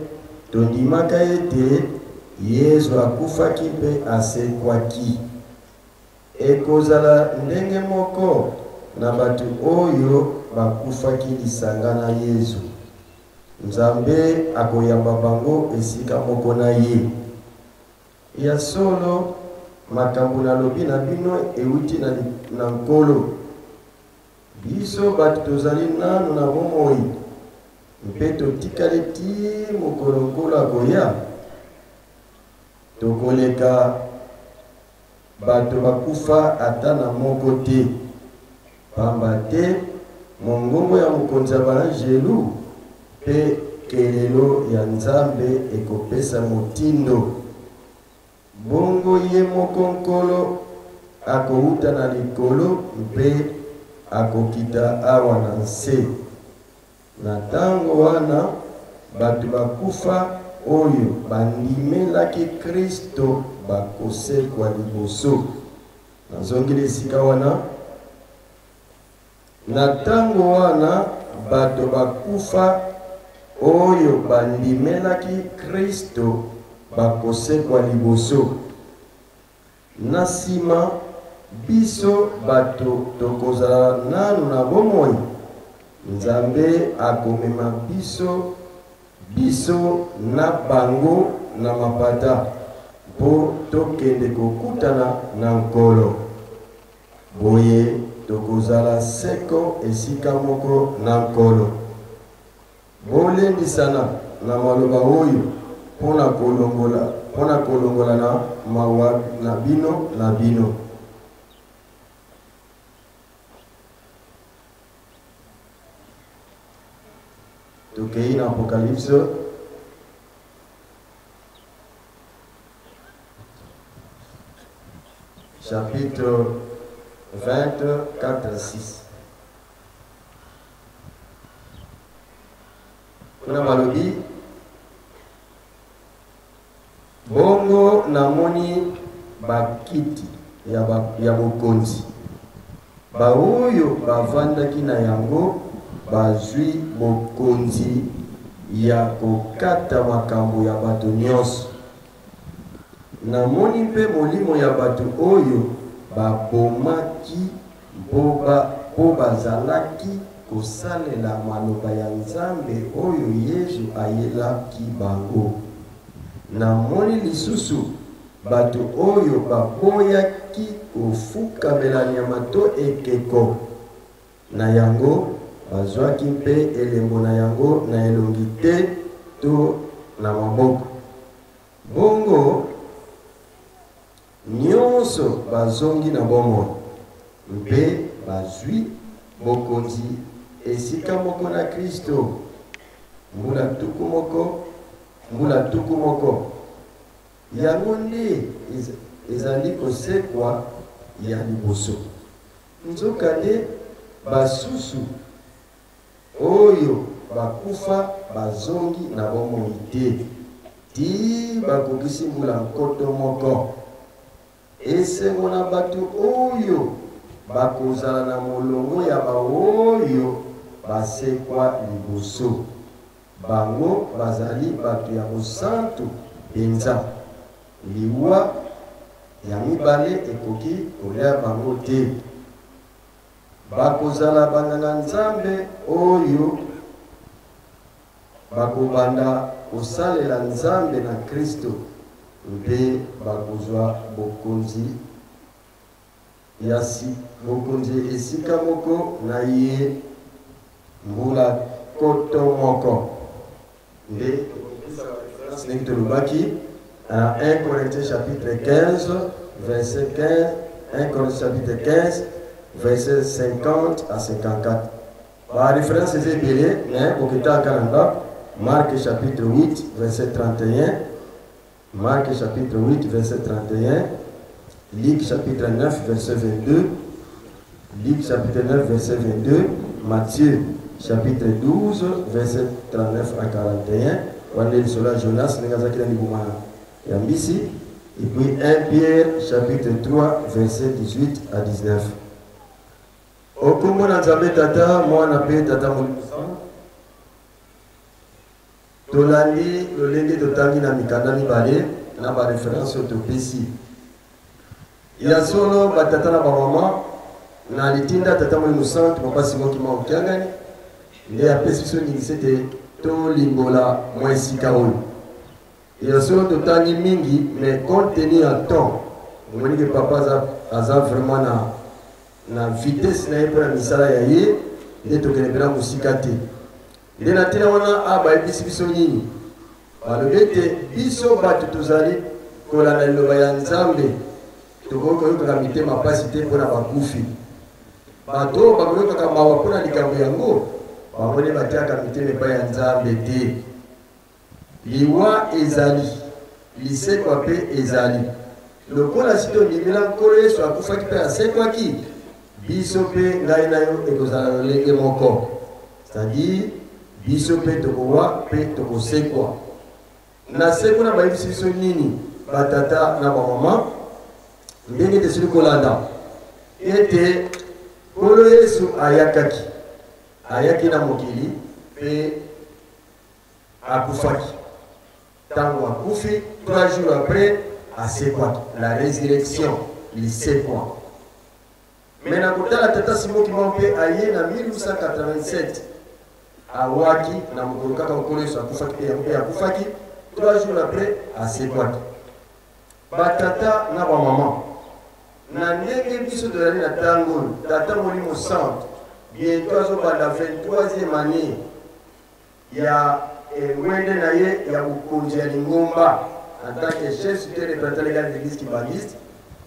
tondimaka ete Yesu akufaki mpe asekwaki. Ekozala ndenge moko na batu oyo bakufaki lisanga na Yesu. Nzambe akoyamba bango esika moko na ye. Ya solo makambo na lobi na bino euti na nkolo. Biso batu tozali nanu na bomoi. Mpe totikali ti mokolo nkolo akoya. Tokoleka bato bakufa ata na moko te. Pamba te mongongo ya mokonzi ya baangelu mpe kelelo ya Nzambe ekopesa motindo. Bongo ye moko nkolo akouta na likolo mpe akokita awa na nse. Na tango wana bato bakufa oyo bandimelaki Kristo bakosekwa liboso. Nazongeli esika wana. Na tango wana bato bakufa oyo bandimelaki Kristo bakosekwa liboso. Na sima biso bato tokozala nanu na bomoi. Nzambe akomema biso na bango na mapata po tokende kokutana na nkolo. Boye tokozala seko esika moko na nkolo. bolendisana na maloba oyo mpona kolongola na mawa na bino tokei na Apocalypse chapitre 24-6. Kuna malobi bongo namoni bakiti ya bokonzi baoyo bavandaki na yango bazwi bokonzi ya kokata makambo ya bato nyonso. Namoni mpe molimo ya bato oyo babomaki mpo bazalaki kosalela maloba ya Nzambe oyo Yesu ayelaki bango. Namoni lisusu bato oyo baboyaki kofukamela nyama to ekeko na yango bazwaki mpe elembo na yango na elongi te to na maboko. Bongo nyonso bazongi na bomoi mpe bazwi bokonzi esika moko na Kristo mbula tuku moko. Yango nde ezali kosekwa ya liboso. Nzokande basusu oyo bakufa bazongi na bomoi te ti bakokisi mbula nkoto moko. Esengo na bato oyo bakozala na molongo ya baoyo basekwa liboso. Bango bazali bato ya bosantu penza. Liwa ya mibale ekoki kolia bango te. Bakozala banganga Nzambe oyo bakobanda kosalela Nzambe na Kristo mpe bakozwa bokonzi esika moko na ye mbula koto moko. Nde ndenge tolobaki à 1 Corinthiens chapitre 15 verset 15, 1 Corinthiens chapitre 15 verset 50 à 54. Par référence c'est belé, mais au kita Canada, Marc chapitre 8 verset 31, Marc chapitre 8 verset 31, Luc chapitre 9 verset 22, Luc chapitre 9 verset 22, Matthieu chapitre 12 verset 39 à 41, Wandel Sola Jonas Negazaki Nibumana Yambisi, et puis 1 Pierre chapitre 3 verset 18 à 19. Au Congo Nzambe Tata, moi on appelle Tata Moulimusan. Tolandi, Lolenge Totangi na Mikanda Mibale, na ba référence au Topesi. Il y a solo Batata na Bamama, na Litinda Tata Moulimusan, Papa Simon Kima Okiangani, il y a Pesiso Nigisete, To Limbola, Moesika Oyo. Il y a solo Totangi Mingi, mais compte tenu en temps, vous voyez que Papa a vraiment na vitesse na yepona misala ya ye nde tokelebela musika te nde na ntina wana aba ebisi biso nini balobi ete biso bato tozali kolanda liloba ya Nzambe tokoki koyokaka mitema pasi te mpona bakufi bato oyo bakoyokaka mawa mpona likambo yango bamoni batiaka mitema epai ya Nzambe te. Liwa ezali lisekwa mpe ezali lokola sito ndimela nkolo Yesu akufaki mpe asekwaki biso pe ngai na yo ekozala lolenge moko, c'est-à-dire biso pe tokowa pe tokosekwa na seko na bayebisi biso nini batata na bamama ndenge tesili kolanda ete nkolo Yesu ayaki na mokili pe akufaki. Tango akufi 3 jours après asekwaki, la résurrection lisekwa. Mais na kotala tata Simon Kima mpe aye na 1887 awaki na mokolo kaka nkolo Yesu akufaki mpe akufaki 3 jours après asekwaki. Batata na bamama na ndenge biso tozali na ntango tata Molimo Centre bientôt azobanda 23e année ya wende na ye ya bukonzi ya lingomba en tant que chef supérieur représentant légal de l'église kibangiste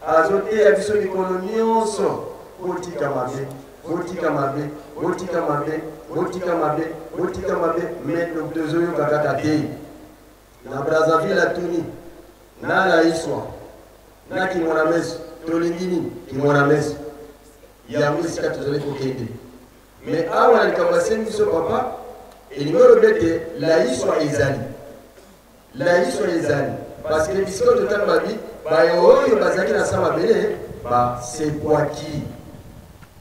azoteya biso mikolo nyonso botika mabe botika mabe botika mabe botika mabe botika mabe mais tozoyoka kaka te na Brazzaville atuni na laiswa na kimona meso tolingi nini kimona meso yango esika tozali kokende mais awa na likambo asengi biso papa elingi olobi ete laiswa ezali parce que bisika totali babi bayo oyo bazalaki na sa mabele basekwaki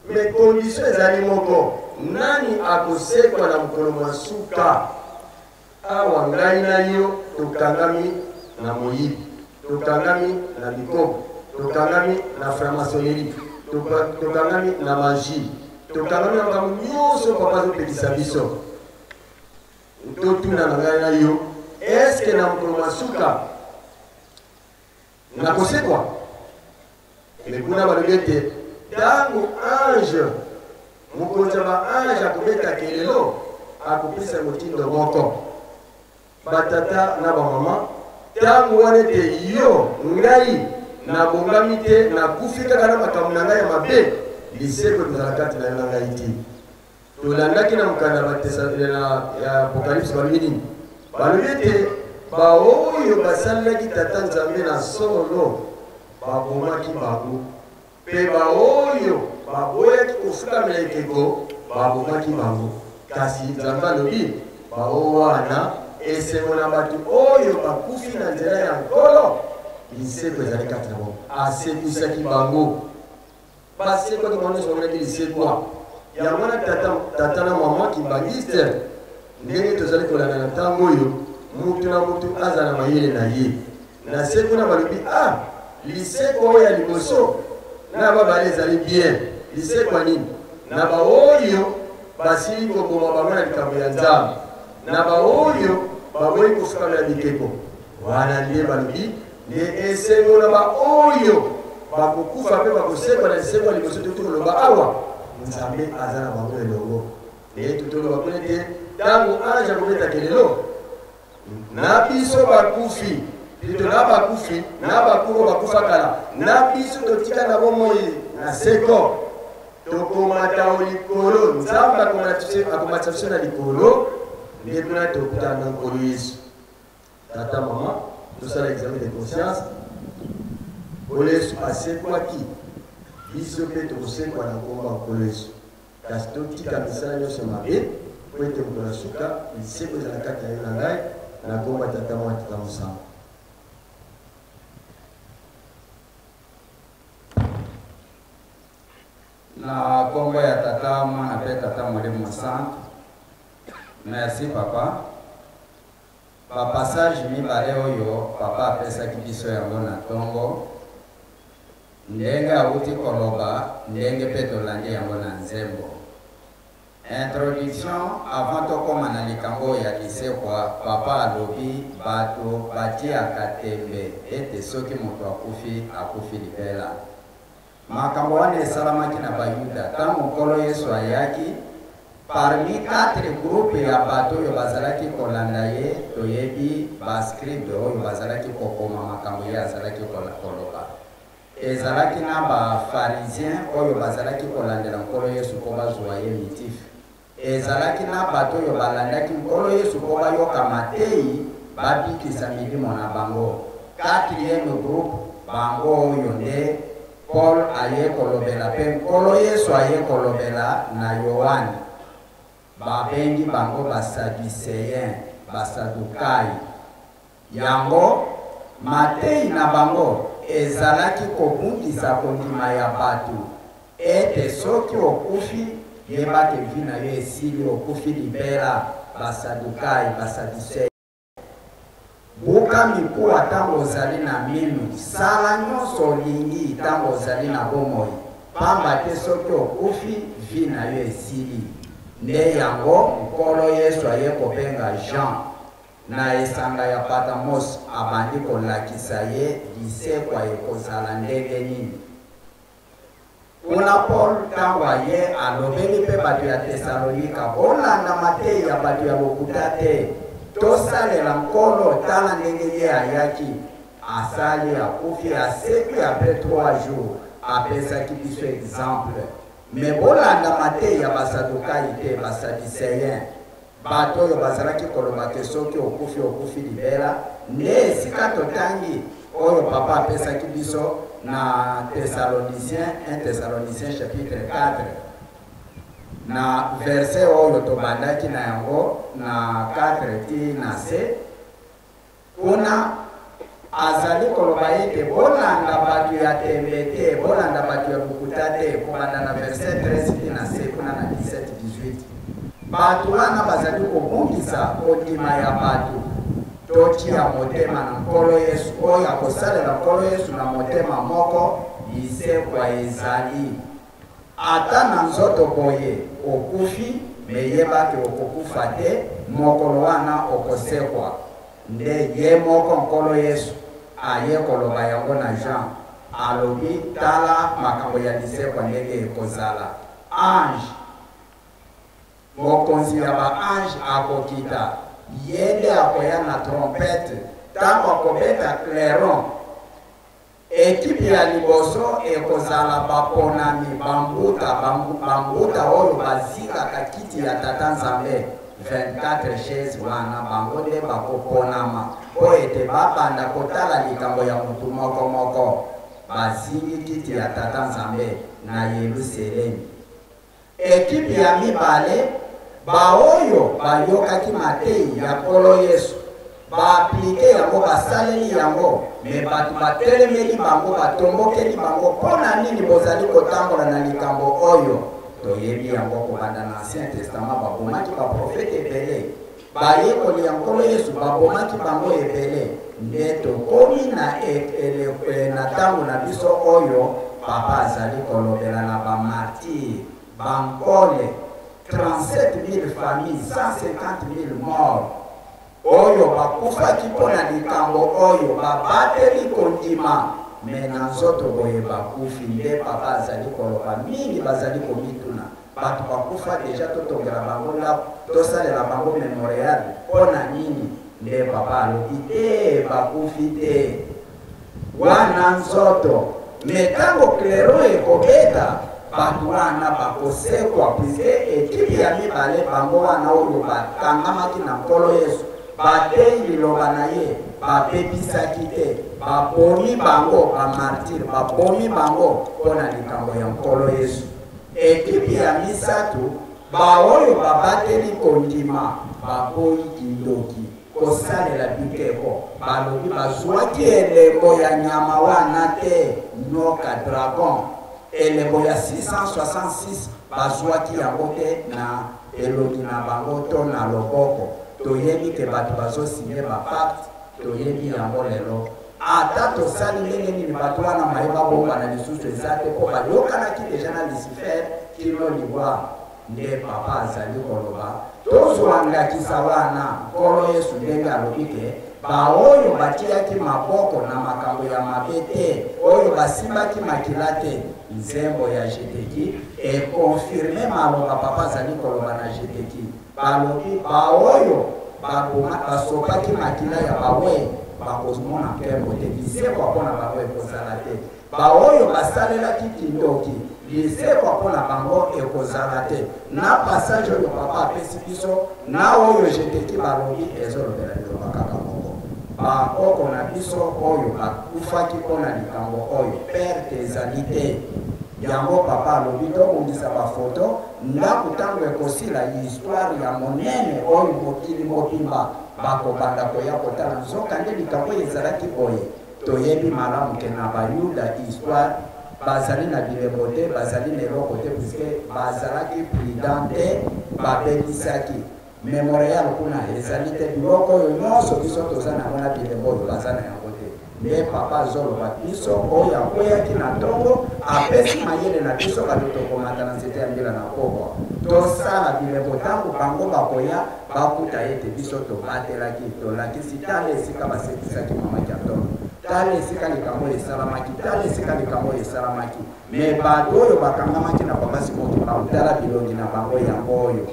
mais condition ezali moko nani akosekwa na mokolo mwa suka awa ngai na yo tokangami na moyibi tokangami na bikobo tokangami na franc-maçonnerie tokangami na magie tokangami na makambo nyonso papa azopekisa biso totuna na ngai na yo eske na mokolo mwa suka nakosekwa mekuna balobi ete ntango ange mokonzi ya baange akobeta kelelo akopesa motindo moko batata na bamama ntango wana ete yo ngai nabongami te nakufi kaka na makambo na ngai ya mabe liseko tozala kati na yo na ngai te tolandaki na mokanda ya apocalypse balobi nini balobi ete baoyo basalelaki tata nzambe na solo babomaki bango mpe baoyo baboyaki kofukamela ekeko babomaki bango kasi nzambe alobi bao wana esengo na bato oyo bakufi na nzela ya nkolo liseko ezali kati na bango asekwisaki bango basekwaki bango nyonso bamonaki lisekwa yango wana tata na mama kibangiste ndenge tozali kolanda na ntango oyo mutu na mutu aza na mayele na ye na se kuna balobi liseko oyo ya liboso na babale ezali bien liseko nini na baoyo basili koboma bango na likambo ya nzambe na baoyo baboyi kofukamela bikeko wana nde balobi nde esengo na baoyo bakokufa mpe bakosekwa na liseko ya liboso tokoloba awa nzambe aza na bango elongo nde totoloba kuna te ntango ange akobeta kelelo na biso bakufi plutôt na bakufi na bakuko bakufa kala na biso totika na bomoi na seko tokomata likolo nzambe akomata biso na likolo nde tuna tokutana na nkolo yesu tata mama tosala examen de conscience nkolo yesu asekwaki biso mpe tokosekwa na nkombo ya nkolo yesu kasi totika misala nyonso mabe po ete moto na suka liseko ezala kati na yo na ngai na nkombo ya tata mwa tata mosamba na nkombo ya tata mwana mpe tata molimo santo. Merci papa. Bapassage mibale oyo papa apesaki biso yango na ntongo ndenge awuti koloba ndenge mpe tolandi yango na nzembo. Introduction avant tokoma na likambo ya lisekwa papa alobi bato batiaka tembe ete soki moto akufi libela. Makambo wana esalamaki na bayuda ntango nkolo yesu ayaki parmi 4 groupe ya bato oyo bazalaki kolanda ye toyebi bascribe oyo bazalaki kokoma makambo ye azalaki koloba. Ezalaki na bafarisien oyo bazalaki kolandela nkolo yesu mpo bazwa ye mitifu. Ezalaki na bato oyo balandaki nkolo yesu mpo bayoka mateyi babikisa milimo na bango. 4e groupe bango oyo nde Paul aye kolobela pe nkolo yesu aye kolobela na Yohane. Babengi bango basadducéen basadukai. Yango mateyi na bango ezalaki kobungisa kondima ya bato ete soki okufi yebake vi na yo esili okufi libela basadukai basadducéen. Buka mikuwa tango ozali na minu sala nyonso olingi tango ozali na bomoi pamba te soki okufi vi na yo esili. Nde yango nkolo yesu aye kobenga Jean na esanga ya Patmos abandi kolakisa ye lisekwa ekozala ndenge nini. kuna Paul tangwa ye alobeli pe bato ya Tesalonika bolanda mateyi ya bato ya lokuta te tosalela nkolo tala ndenge ye ayaki asali akufi asepi après 3 jours apesaki biso exemple me bolanda mateyi ya basadukayi te basadiseyen bato oyo bazalaki koloba ke soki okufi libela nde esika totangi oyo papa apesaki biso na Thessaloniciens 1 Thessaloniciens chapitre 4 na verset oyo tobandaki na yango na 4 ti na c kuna azali koloba ete bolanda bato ya tembe te bolanda bato ya bukuta te kobanda na verset 13 ti na c kuna na 17 18 bato wana bazali kobungisa kondima ya bato totia motema na nkolo Yesu oyo akosalela nkolo Yesu na motema moko lisekwa ezali ata na nzoto boye okufi meyebaki okokufa te mokolo wana okosekwa nde ye moko nkolo Yesu aye koloba yango na Jean alobi tala makambo ya lisekwa ndenge ekozala ange mokonzi ya baange akokita yende akoya na trompete tango akobeta clairon ekipe ya liboso ekozala baponami bambuta oyo bazikaka kiti ya tata nzambe 24 chaise wana bango nde bakoponama po ete babanda kotala likambo ya mutu moko bazingi kiti ya tata nzambe na Yerusalemi ekipe ya mibale baoyo bayokaki mateyi ya nkolo Yesu baaplike yango basaleli yango me bato batelemeli bango batombokeli bango mpona nini bozali kotambola na likambo oyo toyebi yango kobanda na Ancien Testament babomaki baprofete ebele bayekoli ya nkolo Yesu babomaki bango ebele nde tokomi na ntango na biso oyo papa azali kolobela na bamartire bankole 37 000 familles, 150 000 morts. Oyo bakufaki mpona likambo oyo babateli kondima me na nzoto boye bakufi nde papa azali koloba mingi bazali komituna bato bakufa deja totongela bango ndako tosalela bango memorial mpona nini nde papa alobi te bakufi te wana nzoto me ntango klero ekobeta bato wana bakosekwa puiske ekipe ya mibale bango wana oyo bakangamaki na nkolo Yesu bateyi liloba na ye bapebisaki te babomi bango bamartire babomi bango mpona likambo ya nkolo Yesu ekipe ya misatu baoyo babateli kondima baboyi kindoki kosalela bikeko balobi bazwaki elembo ya nyama wana te noka dragon elembo ya 666 bazwaki yango te na elongi na bango to na loboko toyebi ke bato bazosinye bapacte toyebi yango lelo ata tosali ndenge nini bato wana mayeba bomba na lisusu eza te mpo bayokanaki deja na Lucifer kino liwa nde papa azali koloba tozwangakisa wana nkolo Yesu ndenge alobi ke baoyo batiaki maboko na makambo ya mabe te oyo basimbaki makila te nzembo ya Jeteki ekonfirme maloba papa azali koloba na Jeteki balobi baoyo basopaki makila ya bawe bakozomona nkembo te lisekwa mpona bango ekozala te baoyo basalelaki kindoki lisekwa mpona bango ekozala te na passage oyo papa apesi biso na oyo Jeteki balobi ezolobela liloba kaka moko bakoko na biso oyo bakufaki mpona likambo oyo perte ezali te yango papa alobi tobongisa bafoto ndako ntango ekosila histoire ya monene oyo mokili mobimba bakobanda koya kotala nzoka nde likambo ezalaki boye toyebi malamu ke na bayuda histoire bazali na bilembo te bazali na eloko te puiske bazalaki prudent te babelisaki memorial kuna ezali te biloko oyo nyonso biso toza nango na bilembo oyo baza na yango te nde papa azoloba biso oyo akweyaki na ntongo apesi mayele na biso bato tokomata na nzete ya mbila na pokwa tosala bilembo ntango bango bakoya bakuta ete biso tobatelaki tolakisi tala esika basekisaki mamaki ya ntongo tala esika likambo esalamaki tala esika likambo esalamaki me bato oyo bakangamaki na papa Simon Kimbangu tala bilongi na bango yango oyo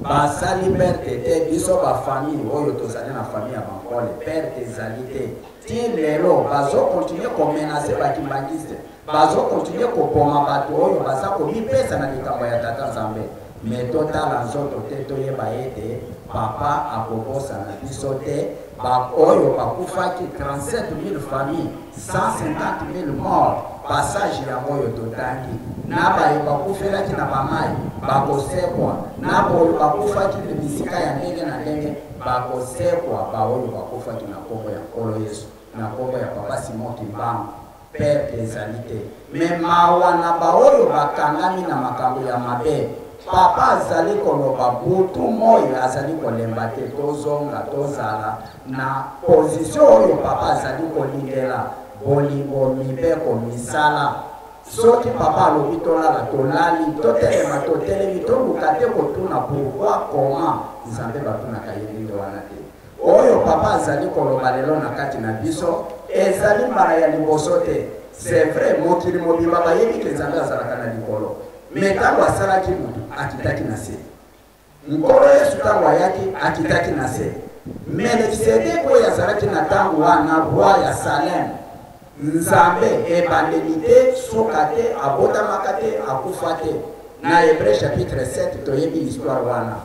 basali perte te biso bafamille oyo tozali na famille ya bankole perte ezali te ti lelo bazokontinue komenase bakimbangiste bazokontinue kopoma bato oyo baza komipesa na likambo ya tata Nzambe me totala nzoto te toyeba ete papa akobosana biso te oyo bakufaki 37 000 familles 150 000 morts passage yango oyo totangi na bayo bakufelaki na bamai bakosekwa na boyo bakufaki na bisika ya ndenge na ndenge bakosekwa baoyo bakufaki na kombo ya nkolo Yesu na kombo ya papa Simon Kimbangu perte ezali te me mawa na baoyo bakangami na makambo ya mabe papa azali koloba butu moyo azali kolemba te tozonga tozala na position oyo papa azali kolingela bolingo mibeko misala soki papa alobi tolala tolali totelema totelemi toluka te kotuna pourquoi comment Nzambe batunaka ye ndenge wana te oyo papa azali koloba lelo na kati na biso ezali mbala ya liboso te c'est vrai mokili mobimba bayebi ke Nzambe azalaka na likolo me ntango asalaki mutu akitaki na se nkolo Yesu ntango ayaki akitaki na se Melkisedeki oyo azalaki na ntango wana roi ya Salem Nzambe ebandeli te soka te abotamaka te akufa te na Hébreu chapitre 7 toyebi histoire wana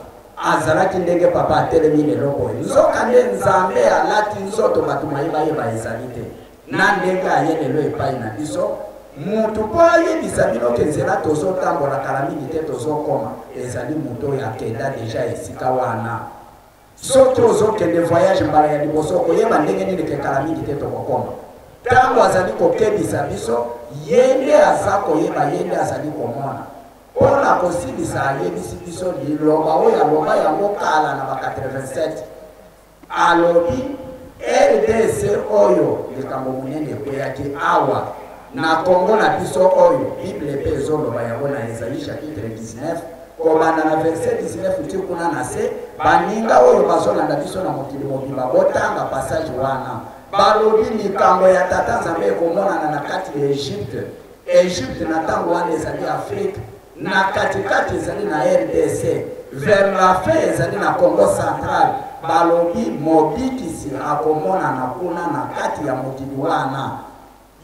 azalaki ndenge papa atelemi lelo boye nzoka nde Nzambe alati nzoto bato mayeba ezali te na ndenge aye lelo epai na biso mutu po ayebisa bino ke nzela tozotambola kala mingi te tozokoma ezali mutu oyo akenda deja esika wana soki ozokende voyage mbala ya liboso koyeba ndenge nini ke kala mingi te tokokoma ntango azali kokebisa biso yende aza koyeba yende azali komona mpona kosilisa ayebisi biso liloba oyo aloba yango kala na ba 87 alobi RDC oyo likambo monene ekweyaki awa na Kongo na biso oyo Bible pe ezoloba yango na Esaïe chapitre 19 kobanda na verset 19 ti kuna na se baninga oyo bazolanda biso na mokili mobimba botanga passage wana balobi likambo ya tata Nzambe ekomonana na kati ya Egypte na ntango wana ezali Afrique na katikati ezali na RDC vers la fin ezali na Congo central balobi mobikisi akomonana kuna na kati ya mokili wana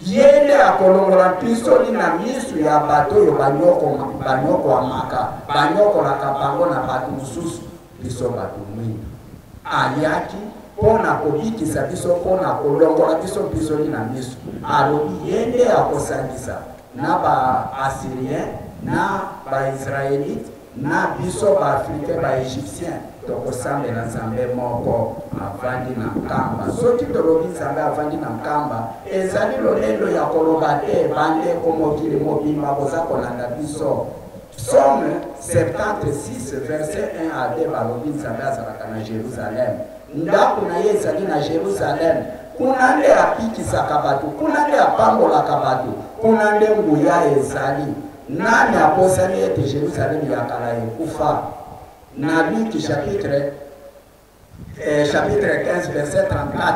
yende akolongola pisoli na misu ya bato oyo banyoko amaka banyokolaka bango na bato mosusu biso bato mwindu ayaki mpona kobikisa biso mpona kolongola biso pisoli na misu alobi yende akosangisa na ba-Assyrien na ba-Israélite na biso ba-Africain ba-Égyptien tokosambela Nzambe moko avandi na nkamba soki tolobi Nzambe avandi na nkamba ezali lolendo ya koloba te bandeko mokili mobimba boza kolanda biso Psaume 76 verset 1 à 2 balobi Nzambe azalaka na Jérusalem ndako na ye ezali na Jérusalem kuna nde apikisaka bato kuna nde apambolaka bato kuna nde nguya ezali nani aposani ete Jérusalem ya kala ekufa na Luc chapitre 15 verset 34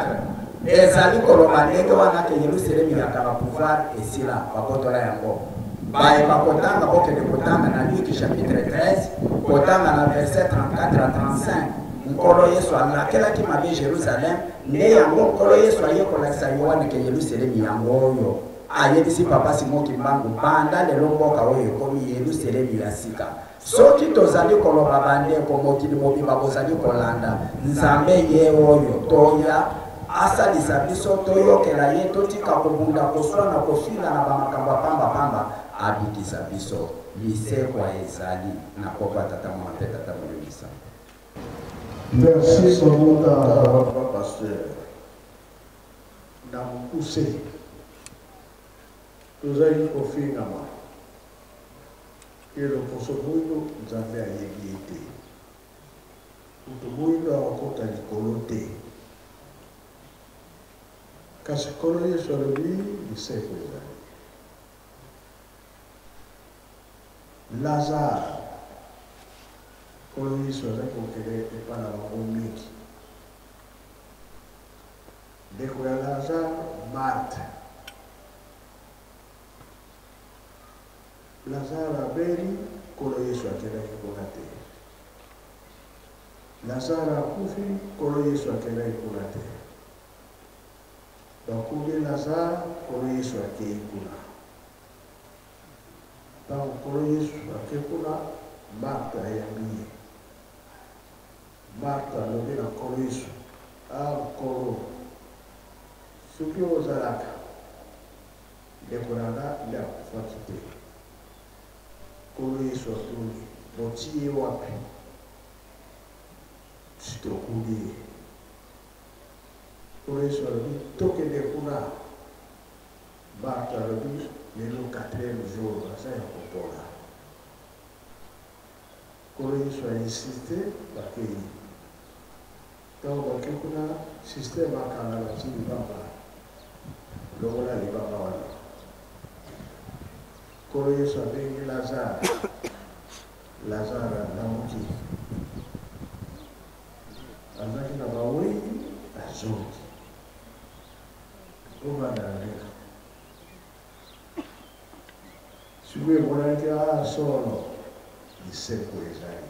ezali koloba ndenge wana ke Yerusalem ya kala pouvoir esila bakotola yango baye bakotanga bokende kotanga na Luc chapitre 13 kotanga na verset 34 à 35 nkolo Yesu alakelaki mabe Jérusalem nde yango nkolo Yesu ayekolakisa Yohane ke Yerusalem yango oyo ayebisi papa Simon Kimbangu banda lelo mboka oyo ekomi Yerusalem ya sika soki tozali koloba bandeko mokili mobimba bozali kolanda Nzambe ye oyo toya asalisa biso toyokela ye totika kobunda koswana kofila na bamakambo pamba abikisa biso lisekwa ezali na pokwa tata mwana pe tata molebisa. Merci beaucoup à pasteur. Dans le poussé, nous avons offert à moi. Et le poisson mouillot, nous avons été. Nous avons rencontré les colotés. Quand ce colonel sur le lit, il sait que Lazare, colonel sur le lit, et pas la romique. ndeko ya Lazare Marthe. Lazare abeli kolo Yesu akelaki kuna te. Lazare akufi kolo Yesu akelaki kuna te. Bakubi Lazare kolo Yesu akei kuna. Tango kolo Yesu akei kuna, Marthe ayambiye. Marthe alobi na kolo Yesu, kolo soki ozalaka ndeko nanga nde akufaki te. Kolo Yesu atuni, botie wapi? Sitokuli ye. Kolo Yesu alobi tokende kuna. Marthe alobi lelo 4e jour aza ya kopola. Kolo Yesu ainsiste bakei. Tango bakei kuna système akanga bati libanga. Lokola libanga wana. Kolo Yesu abengi Lazare. Lazare alamuki. Azaki na bawei azoki. Obanda aleka. Siku emonaki solo iseko ezali.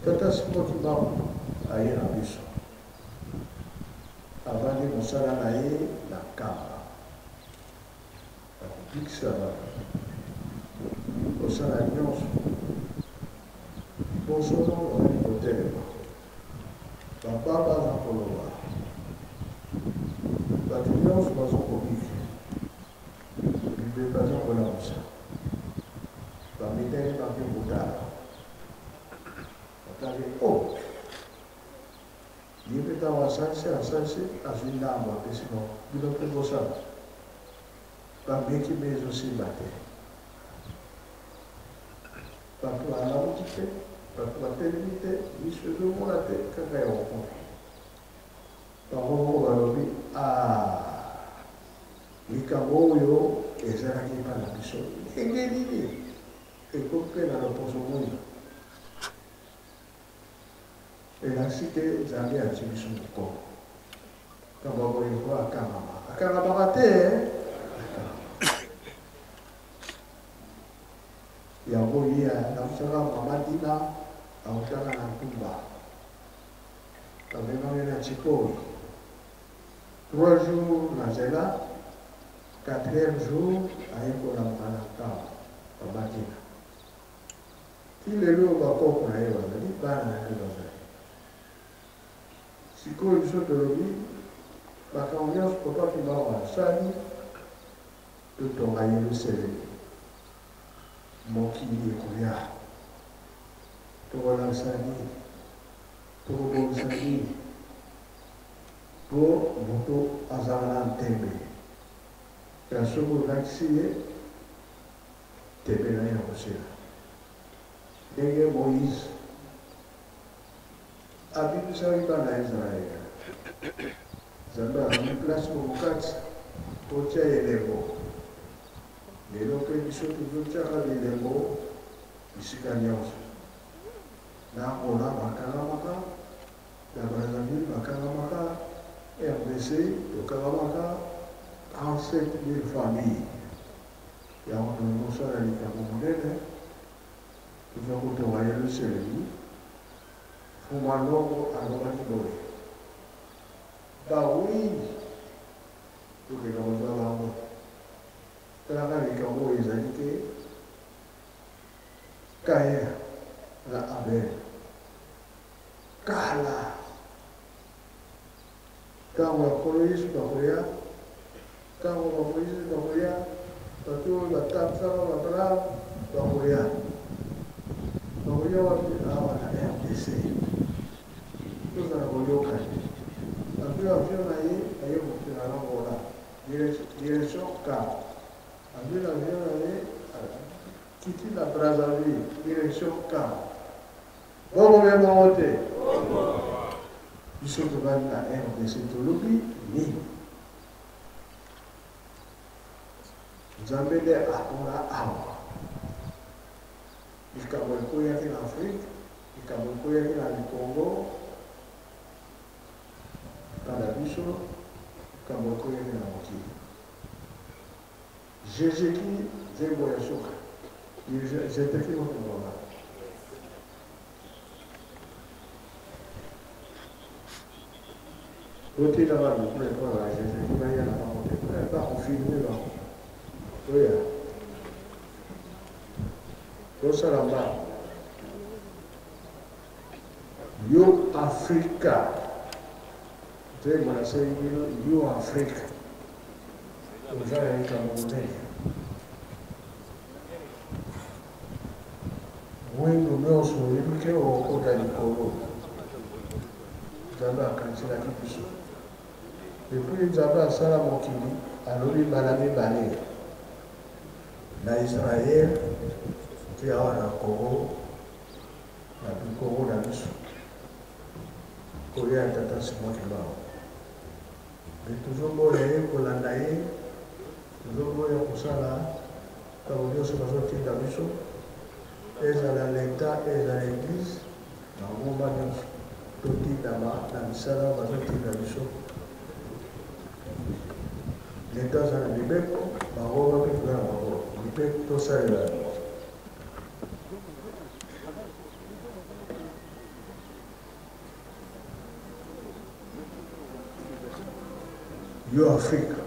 Tata Simon Kimbangu aye na biso. Avandi mosala na ye na kamba. Akubikisa kosala nyonso. Bosono ozali kotelema. Baba baza koloba. Bato nyonso bazokobika. Bibe baza kolamusa. Bamidele bape kotala. Oh, il est en ascension, à une arme, sinon, il ne peut pas ça. Pas bien qui met aussi maté. Pas pour la route, pas pour la télévision, il se demande la tête quand il y a un rencontre. Par contre, on va dire, les camots, et ça n'arrive pas la mission. Et les lignes, et compris dans la poche au monde. Et la cité, Zambie a tué son corps. Quand on va voir à Kanama. À Kanama raté, il y a un voyé à l'Amsara, Mamadina, à Otana Nakumba. Quand on est à Chikoi. 3 jours, Nazela, 4e jour, à Ekola Manaka, à Madina. Il est là au Bako pour aller voir, il dit, pas sikoyo biso tolobi makambo nyonso papa Kimbangu asali totonga Yelusalemi mokili ekoya tokolakisa nini tokobongisa nini mpo moto azala na ntembe ya soki olakisi ye tembe na ye ya kosila ndenge Moïse abibisaki bana ya Israele. Nzambe azali place mokati kotia elembo. Lelo mpe biso tozotiaka elembo bisika nyonso. Na Angola bakangamaka, na Brazzaville bakangamaka, RDC tokangamaka 37 000 familles. Yango tozosala likambo monene toza kotonga Yelusalemi. Fumalongo alobaki boye. Bawi tokenda kozala yango. Talaka likambo ezali te Kain na Abel. Kala ntango ya kolo Yesu bakoya, ntango bakolo Yesu bakoya, bato oyo batamsaka Abraham bakoya. Bakoya wapi? Awa na RDC. Tozala koyokani. Avion na ye aye kokende na Angola. Direction Cap. Avion na ye kiti na Brazzaville. Direction Cap. Bongo be bongo te. Biso tobali na RDC tolobi nini? Nzambe nde akola awa. Likambo ekoyaki na Afrique, likambo ekoyaki na Congo, kanda biso kamoko yene na mokili Jésus-Christ zembo ya soka jeteki mokomona otina bantu kule kwa Jésus-Christ bayana pamoja ba kufilme ba oya kosalamba yo Africa zembo na sasa yo Africa ujaya ikamuone wendo noso yimike okoda likolo Nzambe akansila kibiso depuis Nzambe asala mokili alobi bana mibale na Israel ti awa na Congo na Congo na biso kolia tata simokilao mais toujours boya ye kolanda ye toujours boya kosala ntango nyonso bazotinda biso ezala leta ezala église na ngomba nyonso totindama na misala bazotinda biso leta aza na mibeko bangomba mpe toza na bango mpe tosalela yango yo Afrika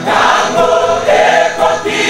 Tango e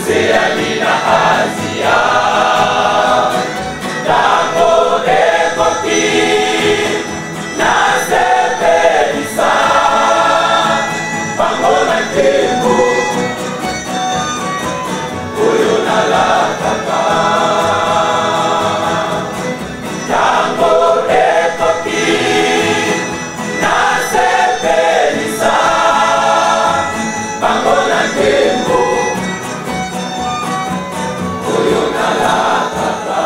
Oseani na Asia Tango ekoki nasepelisa bango na nkembo oyo nalataka tango ekoki nasepelisa bango na nkembo oyo nalataka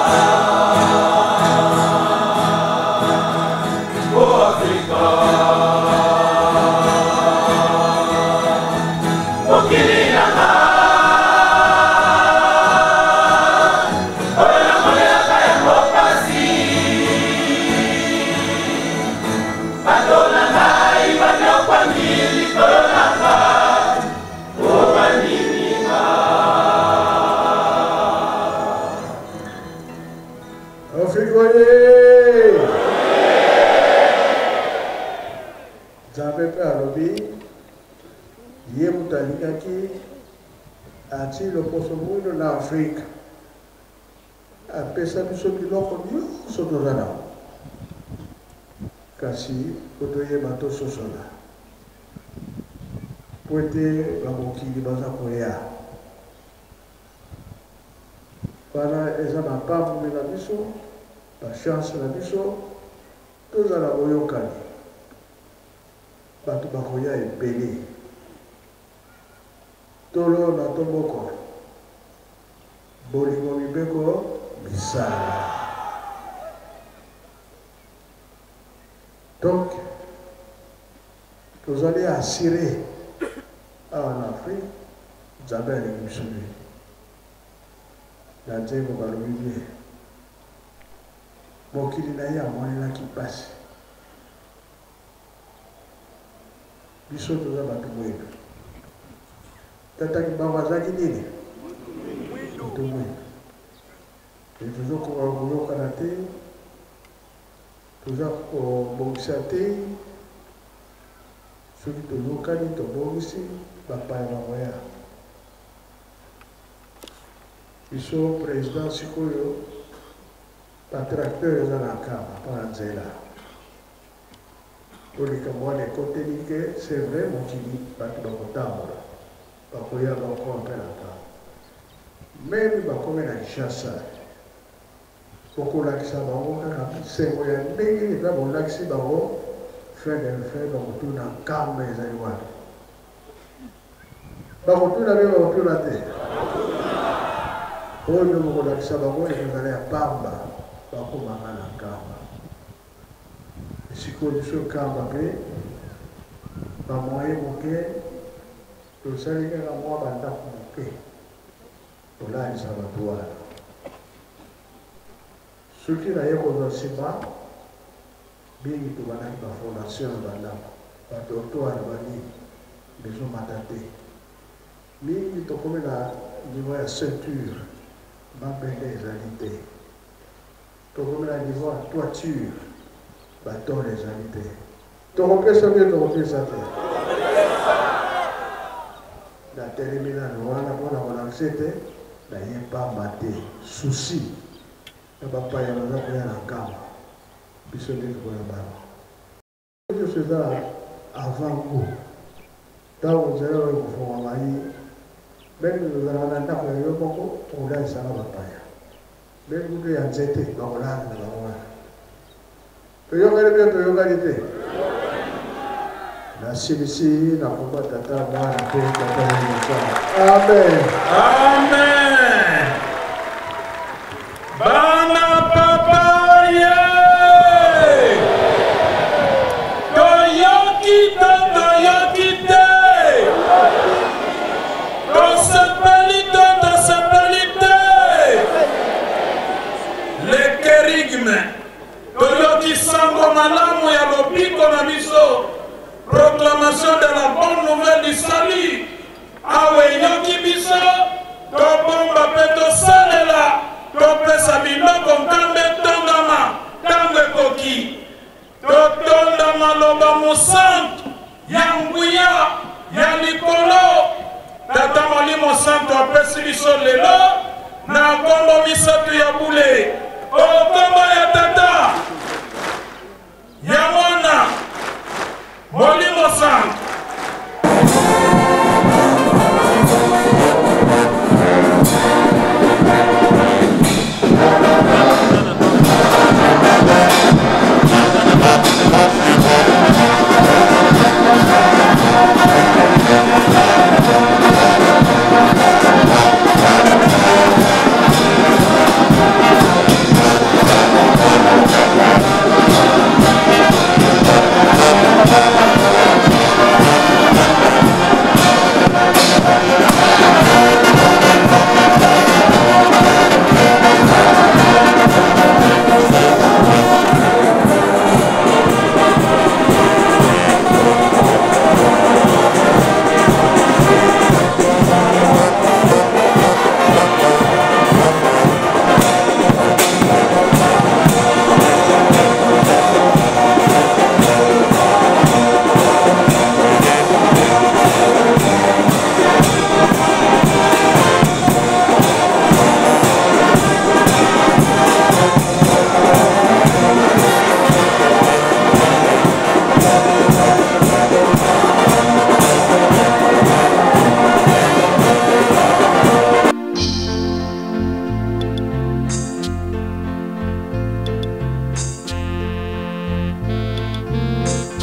o Afrika mokili nanga oyo namonelaka yango pasi bato na ngai banyokwami likolo nanga obaninga Afrika Nzambe mpe alobi ye moto alingaki ati loposo mwindo na Afrika apesa biso biloko nyonso toza na kasi po toyeba tososola po ete bamokili baza koya wana eza bapambume na biso bachance na biso tozala boyokani bato bakoya ebele tolo na tomoko bolingo mibeko misala donc tozali assuré awa na Afrique Nzambe alingi biso nini na nzembo balobi bien mokili na ye amonelaki mpasi biso toza bato mwendo tataki bango azalaki nini bato mwendo tozokoka koyokana te toza kobongisa te soki toyokani tobongisi bapaya bamoya biso président sikoyo batracteur eza na kama mpona nzela tolika mwana ekoteli ke c'est vrai mokili bato bakotambola bakoya bakoma mpe na kama meme bakome na Kinshasa okolakisa bango kaka bisengo ya ndenge eza bolakisi bango fin de fin bakotuna nkamba ezali wana bakotuna mpe bakotuna te oyo bokolakisa bango ekozala ya pamba bakomanga na nkamba esikoyo biso nkamba mpe bamoye moke tosali kaka mwa bandako moke tolalisa bato wana soki naye kozwa nsima mingi tobandaki bafondation ya bandako bato otowana banini bezomata te mingi tokomi na niveau ya ceinture mabende ezali te tokomi na niveau ya toiture batole ezali te tokopesa mpe tokopesa te natelemi nano wana mpona kolakisa ete naye pamba te susi na bapaya baza koya na nkamba biso ndenge koya bango nyonso eza avant ngo ntango nzela oyo kofonga mai meme ozalaka na ndako ya yo moko okolalisaka bapaya meme kutu ya nzete bakolala na bango wana toyokani mpe toyokani te nasilisi na komba tata mwana mpe tata ya mosala amen Amen. Bana papa ye. Toyoki te. Tosepeli te. Le kérigme. Toyoki sango malamu ya lobiko na biso. Proclamation de la bonne nouvelle du salut. Awe yoki biso. Tobomba pe tosalela. Topesa biloko nkambe tondama. Tango ekoki. Totonda maloba mosantu. Ya nguya. Ya likolo. tata molimo santo apesi biso lelo na kombo